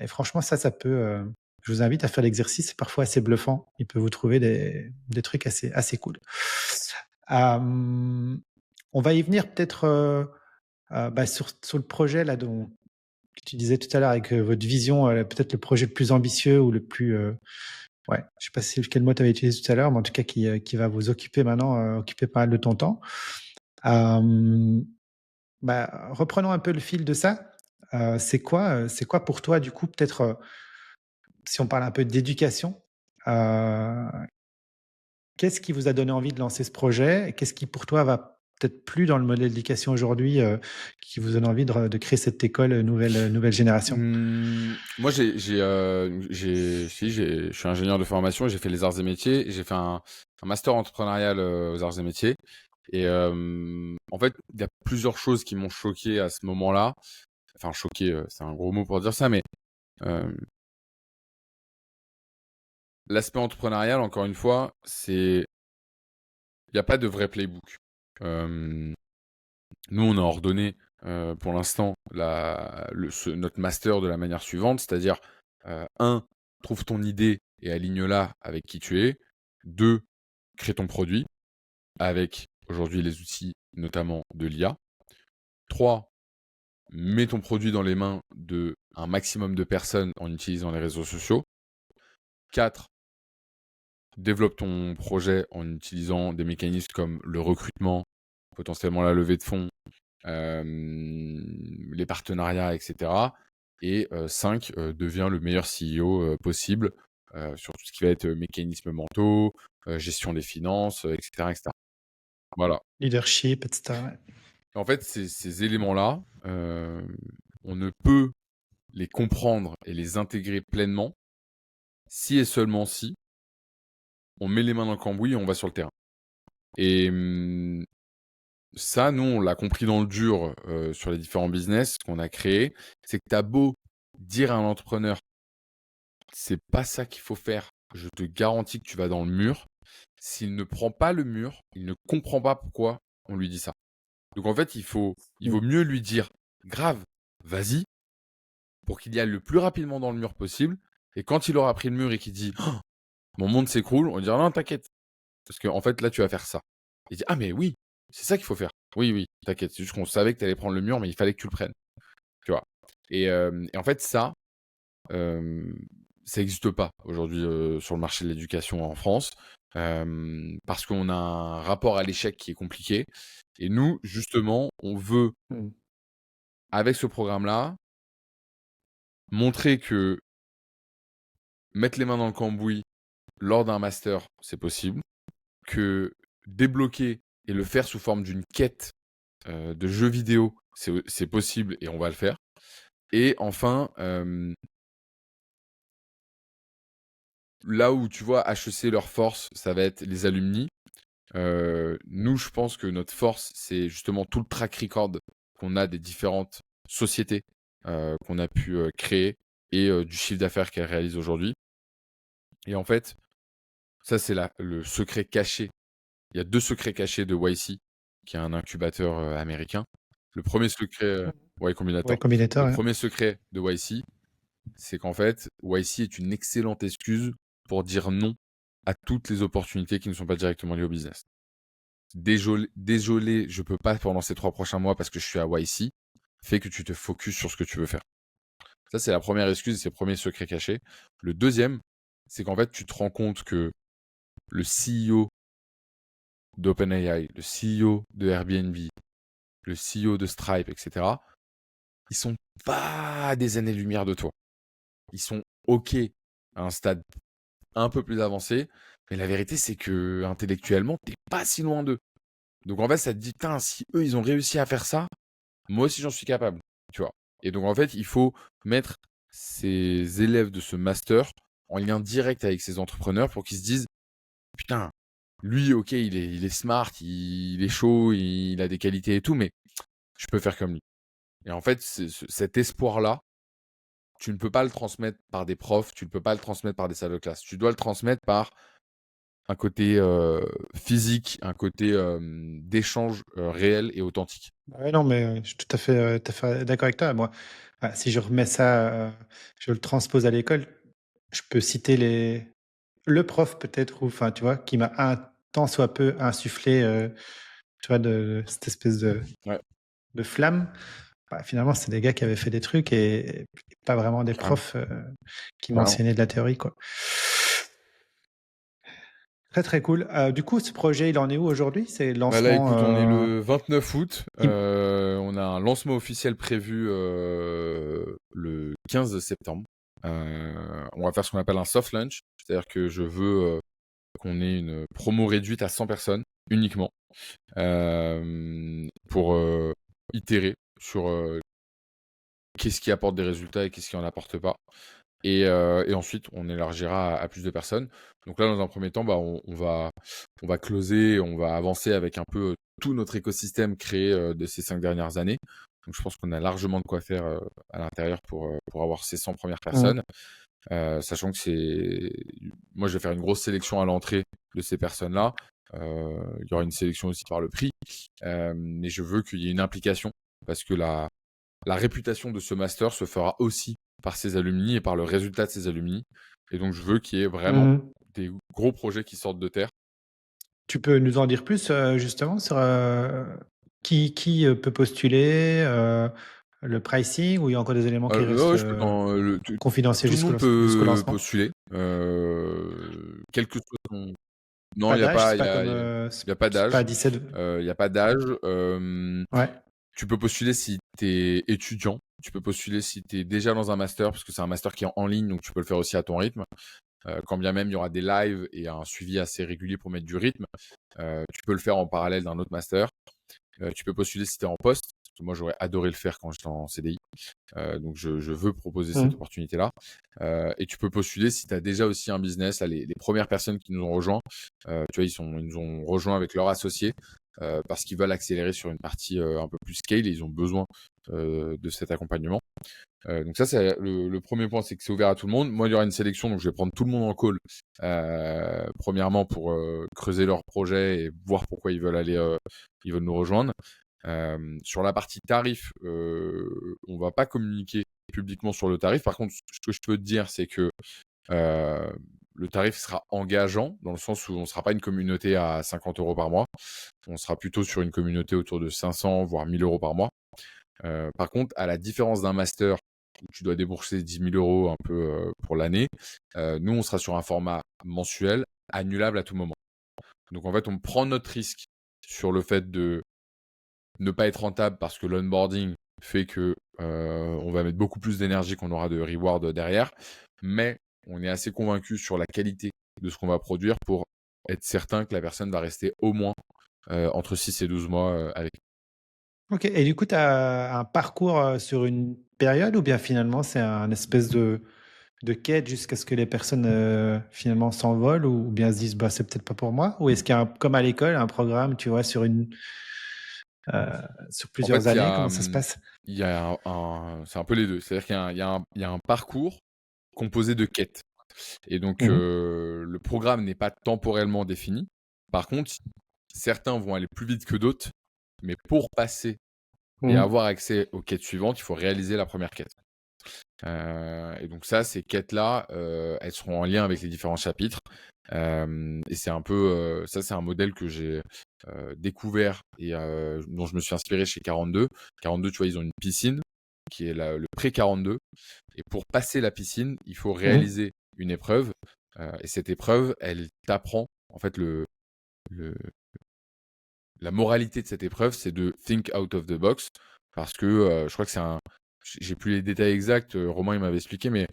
franchement, ça peut. Je vous invite à faire l'exercice. C'est parfois assez bluffant. Il peut vous trouver des trucs assez cool. On va y venir peut-être sur le projet là que tu disais tout à l'heure avec votre vision, peut-être le projet le plus ambitieux ou le plus. Ouais, je sais pas quel mot tu avais utilisé tout à l'heure, mais en tout cas qui va vous occuper maintenant, occuper pas mal de ton temps. Reprenons un peu le fil de ça. C'est quoi pour toi, du coup, peut-être, si on parle un peu d'éducation, euh, qu'est-ce qui vous a donné envie de lancer ce projet et qu'est-ce qui, pour toi, va peut-être plus dans le modèle d'éducation aujourd'hui, qui vous donne envie de créer cette école nouvelle génération? Moi, je suis ingénieur de formation, j'ai fait les arts et métiers, et j'ai fait un master entrepreneurial aux arts et métiers. Et en fait, il y a plusieurs choses qui m'ont choqué à ce moment-là. Enfin, choqué, c'est un gros mot pour dire ça, mais euh, l'aspect entrepreneurial, encore une fois, il n'y a pas de vrai playbook. Euh, Nous, on a ordonné pour l'instant notre master de la manière suivante, c'est-à-dire 1, trouve ton idée et aligne-la avec qui tu es. 2, crée ton produit avec aujourd'hui les outils notamment de l'IA. 3, mets ton produit dans les mains d'un maximum de personnes en utilisant les réseaux sociaux. 4, développe ton projet en utilisant des mécanismes comme le recrutement, potentiellement la levée de fonds, les partenariats, etc. Et 5, devient le meilleur CEO possible sur tout ce qui va être mécanismes mentaux, gestion des finances, etc., etc. Voilà. Leadership, etc. Ouais. En fait, ces éléments-là, on ne peut les comprendre et les intégrer pleinement si et seulement si on met les mains dans le cambouis et on va sur le terrain. Et ça, nous, on l'a compris dans le dur sur les différents business qu'on a créés. C'est que tu as beau dire à un entrepreneur, c'est pas ça qu'il faut faire, je te garantis que tu vas dans le mur. S'il ne prend pas le mur, il ne comprend pas pourquoi on lui dit ça. Donc en fait, il vaut mieux lui dire, grave, vas-y, pour qu'il y aille le plus rapidement dans le mur possible. Et quand il aura pris le mur et qu'il dit, oh, mon monde s'écroule, on dira, non, t'inquiète. Parce qu'en fait, là, tu vas faire ça. Il dit, ah, mais oui, c'est ça qu'il faut faire. Oui, oui, t'inquiète. C'est juste qu'on savait que tu allais prendre le mur, mais il fallait que tu le prennes. Tu vois. Et en fait, ça n'existe pas aujourd'hui sur le marché de l'éducation en France. Parce qu'on a un rapport à l'échec qui est compliqué. Et nous, justement, on veut, avec ce programme-là, montrer que mettre les mains dans le cambouis lors d'un master, c'est possible. Que débloquer et le faire sous forme d'une quête de jeux vidéo, c'est possible et on va le faire. Et enfin, là où tu vois HEC, leur force, ça va être les alumni. Nous, je pense que notre force, c'est justement tout le track record qu'on a des différentes sociétés qu'on a pu créer et du chiffre d'affaires qu'elles réalisent aujourd'hui. Et en fait, ça, c'est le secret caché. Il y a 2 secrets cachés de YC, qui est un incubateur américain. Le premier secret, ouais, Ouais, Combinator. Le Combinator, ouais. premier secret de YC, c'est qu'en fait, YC est une excellente excuse pour dire non à toutes les opportunités qui ne sont pas directement liées au business. Désolé, je peux pas pendant ces 3 prochains mois parce que je suis à YC. Fait que tu te focuses sur ce que tu veux faire. Ça, c'est la première excuse, c'est le premier secret caché. Le deuxième, c'est qu'en fait, tu te rends compte que le CEO d'OpenAI, le CEO de Airbnb, le CEO de Stripe, etc., ils sont pas à des années-lumière de toi. Ils sont OK à un stade un peu plus avancé, mais la vérité, c'est que intellectuellement, t'es pas si loin d'eux. Donc en fait, ça te dit, putain, si eux, ils ont réussi à faire ça, moi aussi, j'en suis capable, tu vois. Et donc en fait, il faut mettre ces élèves de ce master en lien direct avec ces entrepreneurs pour qu'ils se disent, putain, lui, ok, il est smart, il est chaud, il a des qualités et tout, mais je peux faire comme lui. Et en fait, cet espoir-là, tu ne peux pas le transmettre par des profs, tu ne peux pas le transmettre par des salles de classe. Tu dois le transmettre par un côté physique, un côté d'échange réel et authentique. Ouais, non, mais je suis tout à fait d'accord avec toi. Moi, si je remets ça, je le transpose à l'école, je peux citer le prof peut-être, ou enfin, tu vois, qui m'a un tant soit peu insufflé, tu vois, cette espèce Ouais, de flamme. Finalement, c'est des gars qui avaient fait des trucs et pas vraiment des carrément. profs qui Carrément. m'enseignaient de la théorie, quoi. Très très cool. Du coup, ce projet, il en est où aujourd'hui? C'est le Bah là, lancement. écoute, on est le 29 août. il- On a un lancement officiel prévu le 15 septembre. On va faire ce qu'on appelle un soft launch. C'est-à-dire que je veux qu'on ait une promo réduite à 100 personnes uniquement pour itérer sur qu'est-ce qui apporte des résultats et qu'est-ce qui en apporte pas. Et ensuite, on élargira à plus de personnes. Donc là, dans un premier temps, bah, on va closer, on va avancer avec un peu tout notre écosystème créé de ces 5 dernières années. Donc je pense qu'on a largement de quoi faire à l'intérieur pour avoir ces 100 premières Mhm. personnes. Sachant que moi, je vais faire une grosse sélection à l'entrée de ces personnes-là. Il y aura une sélection aussi par le prix. Mais je veux qu'il y ait une implication parce que la réputation de ce master se fera aussi par ses alumni et par le résultat de ses alumni. Et donc, je veux qu'il y ait vraiment Mhm. des gros projets qui sortent de terre. Tu peux nous en dire plus justement sur qui peut postuler, le pricing, ou il y a encore des éléments qui restent Ouais, je peux confidentiels tout le monde jusqu'au peut lancement? postuler. Quel que soit non, Pas il n'y a d'âge, pas, c'est pas comme y a pas c'est pas d'âge. 17. Il n'y a pas d'âge. Ouais. Tu peux postuler si tu es étudiant. Tu peux postuler si tu es déjà dans un master, parce que c'est un master qui est en ligne, donc tu peux le faire aussi à ton rythme. Quand bien même il y aura des lives et un suivi assez régulier pour mettre du rythme, tu peux le faire en parallèle d'un autre master. Tu peux postuler si tu es en poste. Parce que moi, j'aurais adoré le faire quand j'étais en CDI. Donc, je veux proposer cette Mhm. opportunité-là. Et tu peux postuler si tu as déjà aussi un business. Là, les premières personnes qui nous ont rejoints, tu vois, ils nous ont rejoints avec leur associé parce qu'ils veulent accélérer sur une partie un peu plus scale et ils ont besoin de cet accompagnement. Donc ça, c'est le premier point, c'est que c'est ouvert à tout le monde. Moi, il y aura une sélection, donc je vais prendre tout le monde en call. Premièrement, pour creuser leur projet et voir pourquoi ils veulent nous rejoindre. Sur la partie tarif, on va pas communiquer publiquement sur le tarif. Par contre, ce que je peux te dire, c'est que le tarif sera engageant, dans le sens où on ne sera pas une communauté à 50 euros par mois. On sera plutôt sur une communauté autour de 500, voire 1000 euros par mois. Par contre, à la différence d'un master où tu dois débourser 10 000 euros un peu pour l'année, nous, on sera sur un format mensuel, annulable à tout moment. Donc, en fait, on prend notre risque sur le fait de ne pas être rentable parce que l'onboarding fait que on va mettre beaucoup plus d'énergie qu'on aura de reward derrière. Mais on est assez convaincu sur la qualité de ce qu'on va produire pour être certain que la personne va rester au moins entre 6 et 12 mois avec. Ok. Et du coup, tu as un parcours sur une période, ou bien finalement c'est un espèce de de quête jusqu'à ce que les personnes finalement s'envolent ou bien se disent bah c'est peut-être pas pour moi? Ou est-ce qu'il y a comme à l'école un programme, tu vois, sur En plusieurs fait, années? Comment ça se passe? il y a c'est un peu les deux. C'est-à-dire qu'il y a un parcours composé de quêtes. Et donc, Mhm. le programme n'est pas temporellement défini. Par contre, certains vont aller plus vite que d'autres, mais pour passer et Mhm. avoir accès aux quêtes suivantes, il faut réaliser la première quête. Et donc ça, ces quêtes-là, elles seront en lien avec les différents chapitres. Et c'est un peu, ça, c'est un modèle que j'ai découvert et dont je me suis inspiré chez 42. 42, tu vois, ils ont une piscine qui est le pré-42. Et pour passer la piscine, il faut Mhm. réaliser une épreuve. Et cette épreuve, elle t'apprend, en fait, le, la moralité de cette épreuve, c'est de think out of the box. Parce que je crois que c'est un. J'ai plus les détails exacts, Romain il m'avait expliqué, mais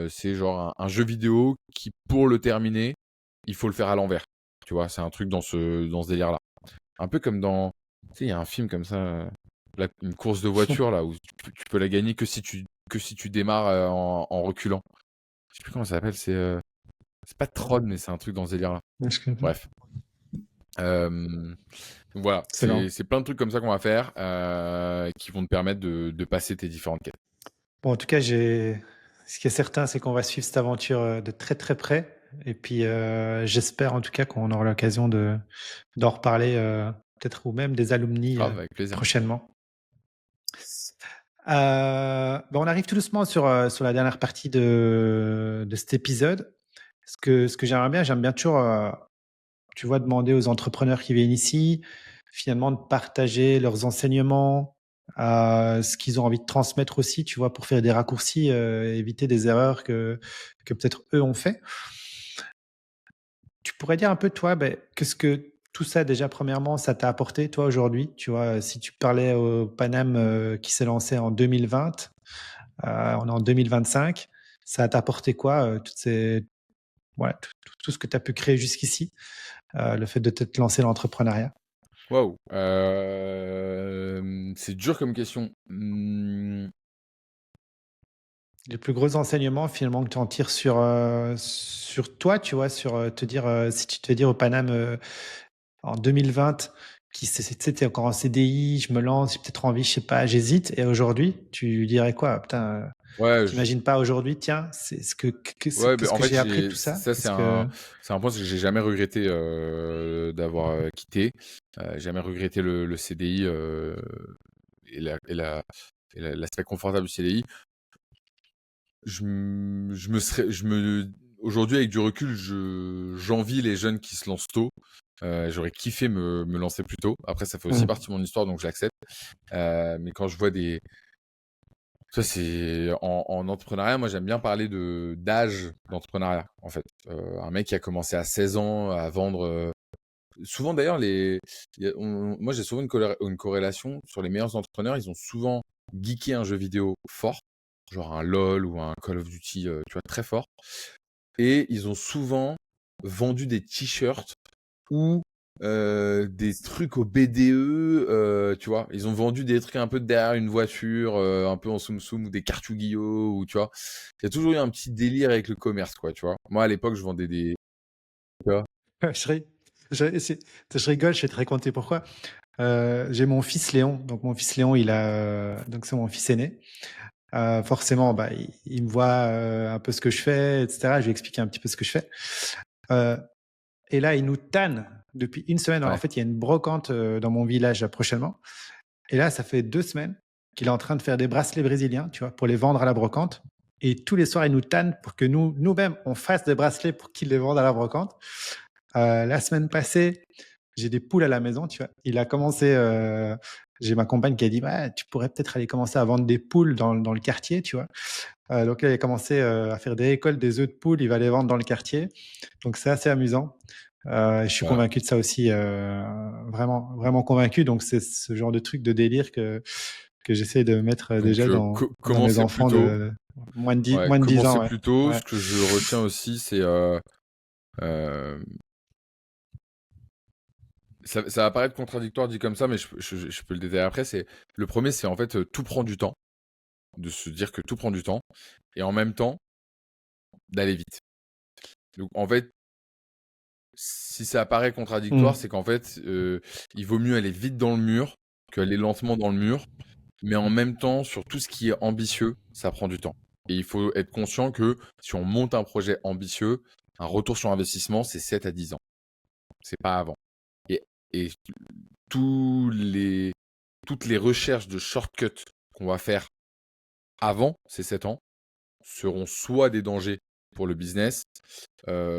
c'est genre un jeu vidéo qui, pour le terminer, il faut le faire à l'envers. Tu vois, c'est un truc dans ce délire-là. Un peu comme dans. Tu sais, il y a un film comme ça, une course de voiture, là, où tu peux la gagner que si tu démarres en reculant. Je sais plus comment ça s'appelle, c'est pas Tron, mais c'est un truc dans ce délire-là. Je comprends. Bref. Euh, donc voilà, Excellent. c'est plein de trucs comme ça qu'on va faire qui vont te permettre de passer tes différentes quêtes. Bon, en tout cas, ce qui est certain, c'est qu'on va suivre cette aventure de très très près. Et puis, j'espère en tout cas qu'on aura l'occasion d'en reparler, peut-être ou même des alumni Grave, avec plaisir. prochainement. Bon, on arrive tout doucement sur la dernière partie de cet épisode. Ce que j'aime bien toujours, tu vois, demander aux entrepreneurs qui viennent ici, finalement, de partager leurs enseignements, ce qu'ils ont envie de transmettre aussi, tu vois, pour faire des raccourcis, éviter des erreurs que peut-être eux ont fait. Tu pourrais dire un peu, toi, ben, qu'est-ce que tout ça, déjà, premièrement, ça t'a apporté, toi, aujourd'hui? Tu vois, si tu parlais au Paname qui s'est lancé en 2020, on est en 2025, ça t'a apporté quoi, ouais, tout ce que tu as pu créer jusqu'ici, le fait de te lancer dans l'entrepreneuriat? Waouh. C'est dur comme question. Les plus gros enseignements finalement que tu en tires sur toi, tu vois? Sur, te dire, si tu te dire au Paname, en 2020 qui tu encore en CDI, je me lance, j'ai peut-être envie, je sais pas, j'hésite et aujourd'hui, tu dirais quoi? Putain, Ouais, tu pas aujourd'hui, tiens, c'est ce ouais, qu'est-ce en que fait, j'ai appris de tout ça? ça, Qu'est-ce que c'est un point que j'ai jamais regretté d'avoir quitté. Jamais regretté le CDI et l'aspect confortable du CDI. Je me serais, je me, Aujourd'hui, avec du recul, j'envie les jeunes qui se lancent tôt. J'aurais kiffé me lancer plus tôt. Après, ça fait aussi mmh. partie de mon histoire, donc je l'accepte. Mais quand je vois ça c'est en entrepreneuriat, moi j'aime bien parler d'âge d'entrepreneuriat, en fait. Un mec qui a commencé à 16 ans à vendre. Souvent d'ailleurs, moi j'ai souvent une corrélation sur les meilleurs entrepreneurs. Ils ont souvent geeké un jeu vidéo fort, genre un LoL ou un Call of Duty, tu vois, très fort. Et ils ont souvent vendu des t-shirts ou des trucs au BDE, tu vois. Ils ont vendu des trucs un peu derrière une voiture, un peu en soum-soum, ou des cartes Yu-Gi-Oh! Ou tu vois. Il y a toujours eu un petit délire avec le commerce, quoi, tu vois. Moi, à l'époque, je vendais des. Tu vois. je ri je rigole, je vais te raconter pourquoi. J'ai mon fils Léon, donc mon fils Léon, donc c'est mon fils aîné. Forcément, bah, il me voit, un peu ce que je fais et cetera. Je lui explique un petit peu ce que je fais. Heu et là, il nous tanne depuis une semaine. En Ouais. fait, il y a une brocante, dans mon village, prochainement et là, ça fait 2 semaines qu'il est en train de faire des bracelets brésiliens, tu vois? Pour les vendre à la brocante et tous les soirs, il nous tanne pour que nous-mêmes, on fasse des bracelets pour qu'il les vende à la brocante. La semaine passée, j'ai des poules à la maison, tu vois? J'ai ma compagne qui a dit: «Bah, tu pourrais peut-être aller commencer à vendre des poules dans le quartier», tu vois? Donc là, il a commencé, à faire des récoltes des œufs de poules, il va les vendre dans le quartier. Donc c'est assez amusant. Je suis Voilà. convaincu de ça aussi, vraiment vraiment convaincu. Donc c'est ce genre de truc de délire que j'essaie de mettre, Donc, déjà dans mes commencer plus enfants tôt. de Ouais, moins de 10 ans, commencer ouais. plus tôt. Ouais. Ce que je retiens aussi, c'est. Euh, ça va paraître contradictoire dit comme ça, mais je peux le détailler après. Le premier, c'est en fait tout prend du temps. De se dire que tout prend du temps. Et en même temps, d'aller vite. Donc en fait, si ça apparaît contradictoire, Mmh. c'est qu'en fait, il vaut mieux aller vite dans le mur qu'aller lentement dans le mur. Mais en même temps, sur tout ce qui est ambitieux, ça prend du temps. Et il faut être conscient que si on monte un projet ambitieux, un retour sur investissement, c'est 7 à 10 ans. C'est pas avant. Et, et tous les, toutes les recherches de shortcuts qu'on va faire avant ces 7 ans seront soit des dangers pour le business,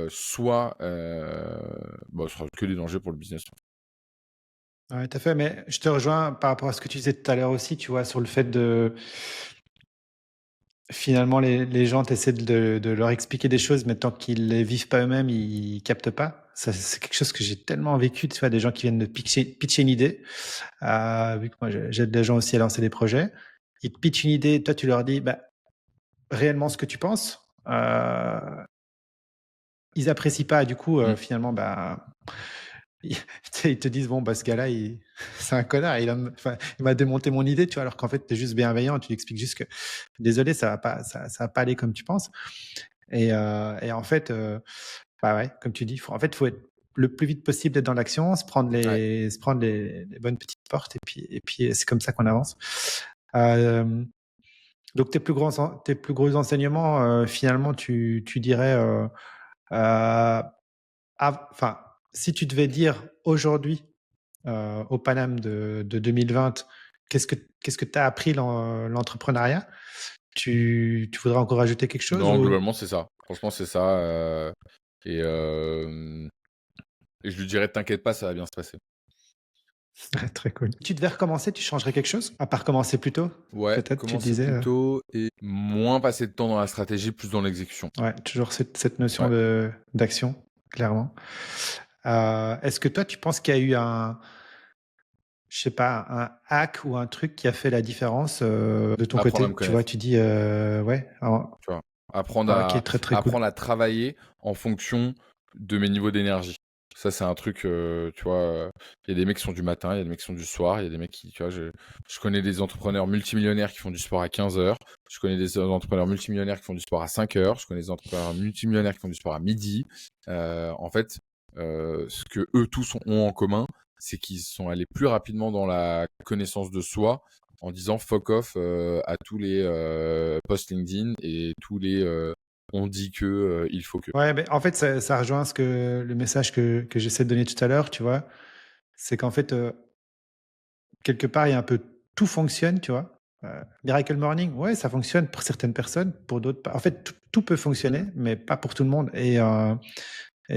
soit ce sera que des dangers pour le business. Ouais, tout à fait, mais je te rejoins par rapport à ce que tu disais tout à l'heure aussi, tu vois, sur le fait de finalement les gens, tu essaies de leur expliquer des choses, mais tant qu'ils les vivent pas eux-mêmes, ils captent pas. Ça, c'est quelque chose que j'ai tellement vécu, tu vois, des gens qui viennent de pitcher une idée. Vu que moi, j'aide des gens aussi à lancer des projets. Ils te pitchent une idée, toi, tu leur dis, bah, réellement ce que tu penses. Ils apprécient pas, du coup, Mm. finalement, bah, ils, ils te disent, bon, bah, ce gars-là, c'est un connard, enfin, il m'a démonté mon idée, tu vois, alors qu'en fait, tu es juste bienveillant, tu lui expliques juste que, désolé, ça va pas aller comme tu penses. Et en fait, bah ouais, comme tu dis, faut être le plus vite possible d'être dans l'action, Ouais. se prendre les bonnes petites portes, et puis c'est comme ça qu'on avance. Euh, donc tes plus gros enseignements, finalement, tu dirais, enfin, si tu devais dire aujourd'hui au Paname de 2020, qu'est-ce que tu as appris l'entrepreneuriat? Tu voudrais encore ajouter quelque chose Non, ou... globalement, c'est ça. Franchement, c'est ça. Et, euh, et je lui dirais, t'inquiète pas, ça va bien se passer. Très cool. Tu devais recommencer, tu changerais quelque chose? À part commencer plus tôt, Ouais, peut-être, tu commencer disais. plus tôt et moins passer de temps dans la stratégie, plus dans l'exécution. Ouais, toujours cette notion Ouais. d'action, clairement. Est-ce que toi, tu penses qu'il y a eu je sais pas, un hack ou un truc qui a fait la différence de ton Apprendre à me côté? Tu vois, connaître, tu dis, ouais, tu vois. Apprendre ok, très très cool. apprendre à travailler en fonction de mes niveaux d'énergie. Ça, c'est un truc, tu vois, il y a des mecs qui sont du matin, il y a des mecs qui sont du soir, il y a des mecs qui, tu vois, je connais des entrepreneurs multimillionnaires qui font du sport à 15 heures, je connais des entrepreneurs multimillionnaires qui font du sport à 5 heures, je connais des entrepreneurs multimillionnaires qui font du sport à midi. En fait, ce que eux tous ont en commun, c'est qu'ils sont allés plus rapidement dans la connaissance de soi en disant fuck off à tous les posts LinkedIn et tous les on dit que il faut que. Ouais, mais en fait, ça rejoint le message que j'essaie de donner tout à l'heure, tu vois. C'est qu'en fait, quelque part, il y a un peu tout fonctionne, tu vois. Miracle Morning, ouais, ça fonctionne pour certaines personnes, pour d'autres pas. En fait, tout peut fonctionner, mais pas pour tout le monde. Et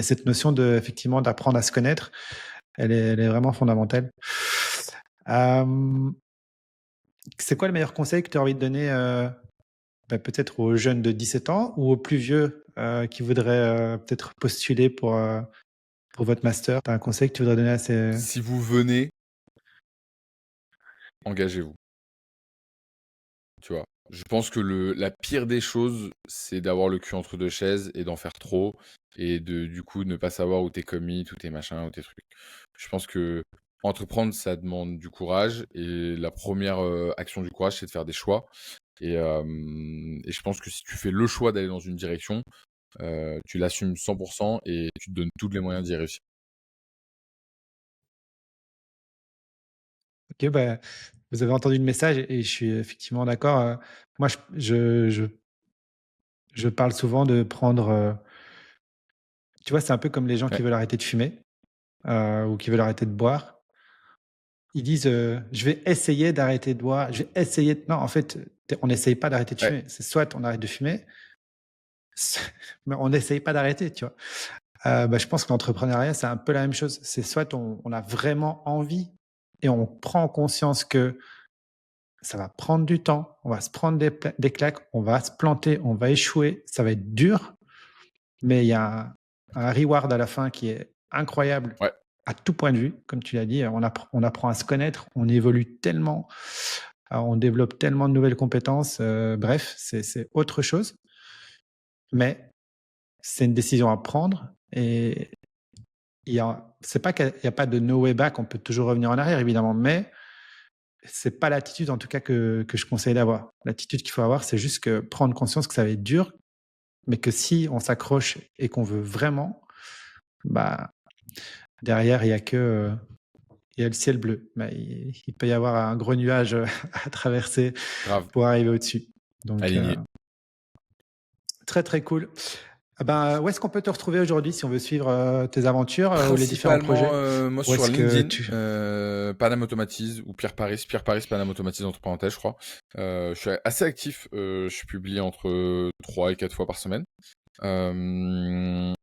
cette notion effectivement d'apprendre à se connaître, elle est vraiment fondamentale. Euh, c'est quoi le meilleur conseil que tu as envie de donner peut-être aux jeunes de 17 ans ou aux plus vieux qui voudraient peut-être postuler pour votre master? Tu as un conseil que tu voudrais donner à ces... Si vous venez, engagez-vous. Tu vois. Je pense que la pire des choses, c'est d'avoir le cul entre deux chaises et d'en faire trop et de du coup ne pas savoir où t'es commis, où t'es machin, où tes trucs. Je pense que entreprendre, ça demande du courage et la première action du courage, c'est de faire des choix. Et je pense que si tu fais le choix d'aller dans une direction, tu l'assumes 100% et tu te donnes tous les moyens d'y réussir. Ok, bah, vous avez entendu le message et je suis effectivement d'accord. Moi, je parle souvent de prendre... tu vois, c'est un peu comme les gens qui Ouais, veulent arrêter de fumer ou qui veulent arrêter de boire. Ils disent, je vais essayer d'arrêter de boire, je vais essayer de... Non, en fait, on n'essaye pas d'arrêter de ouais, fumer. C'est soit on arrête de fumer, mais on n'essaye pas d'arrêter, tu vois. Bah, je pense que l'entrepreneuriat, c'est un peu la même chose. C'est soit on a vraiment envie et on prend conscience que ça va prendre du temps, on va se prendre des claques, on va se planter, on va échouer, ça va être dur, mais il y a un reward à la fin qui est incroyable ouais. à tout point de vue. Comme tu l'as dit, on apprend à se connaître, on évolue tellement, on développe tellement de nouvelles compétences. Bref, c'est autre chose, mais c'est une décision à prendre. Et c'est pas qu'il n'y a pas de no way back, on peut toujours revenir en arrière, évidemment, mais c'est pas l'attitude, en tout cas, que je conseille d'avoir. L'attitude qu'il faut avoir, c'est juste que prendre conscience que ça va être dur, mais que si on s'accroche et qu'on veut vraiment, bah, derrière, il y a le ciel bleu. Bah, il peut y avoir un gros nuage à traverser Grave, pour arriver au-dessus. Donc, aligné. très, très cool. Ah ben, où est-ce qu'on peut te retrouver aujourd'hui si on veut suivre tes aventures ou les différents Principalement, projets? moi Où sur est-ce que LinkedIn, tu... Paname Automatise ou Pierre Paris, Paname Automatise entre parenthèses, je crois. Je suis assez actif, je publie entre 3 et 4 fois par semaine. Mon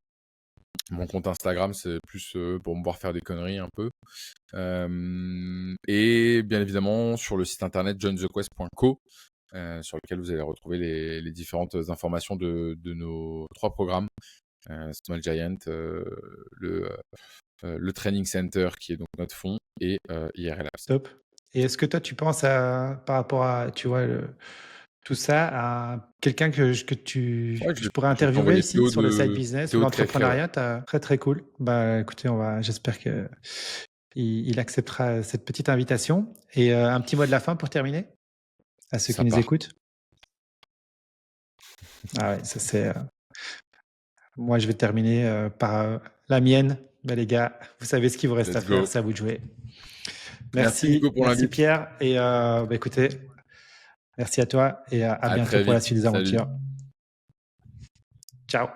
compte Instagram, c'est plus pour me voir faire des conneries un peu. Et bien évidemment, sur le site internet jointhequest.co, sur lequel vous allez retrouver les différentes informations de nos 3 programmes. Small Giant, le Training Center qui est donc notre fonds et IRL Labs. Top. Et est-ce que toi, tu penses par rapport à, tu vois, tout ça, à quelqu'un Ouais, que je je vais pourrais je vais interviewer t'envoyer ici sur le side business ou Théo de Créfray, ouais. l'entrepreneuriat? Très, très cool. Bah, écoutez, j'espère que il acceptera cette petite invitation. Et un petit mot de la fin pour terminer à ceux qui Ça nous part. écoutent. Ah ouais, ça c'est. Moi, je vais terminer par la mienne. Mais les gars, vous savez ce qu'il vous reste à Let's faire, go. c'est à vous de jouer. Merci Nico Merci, pour merci l'invite. Pierre. Et bah, écoutez, merci à toi et à À bientôt très pour la vite. suite des Salut. aventures. Ciao.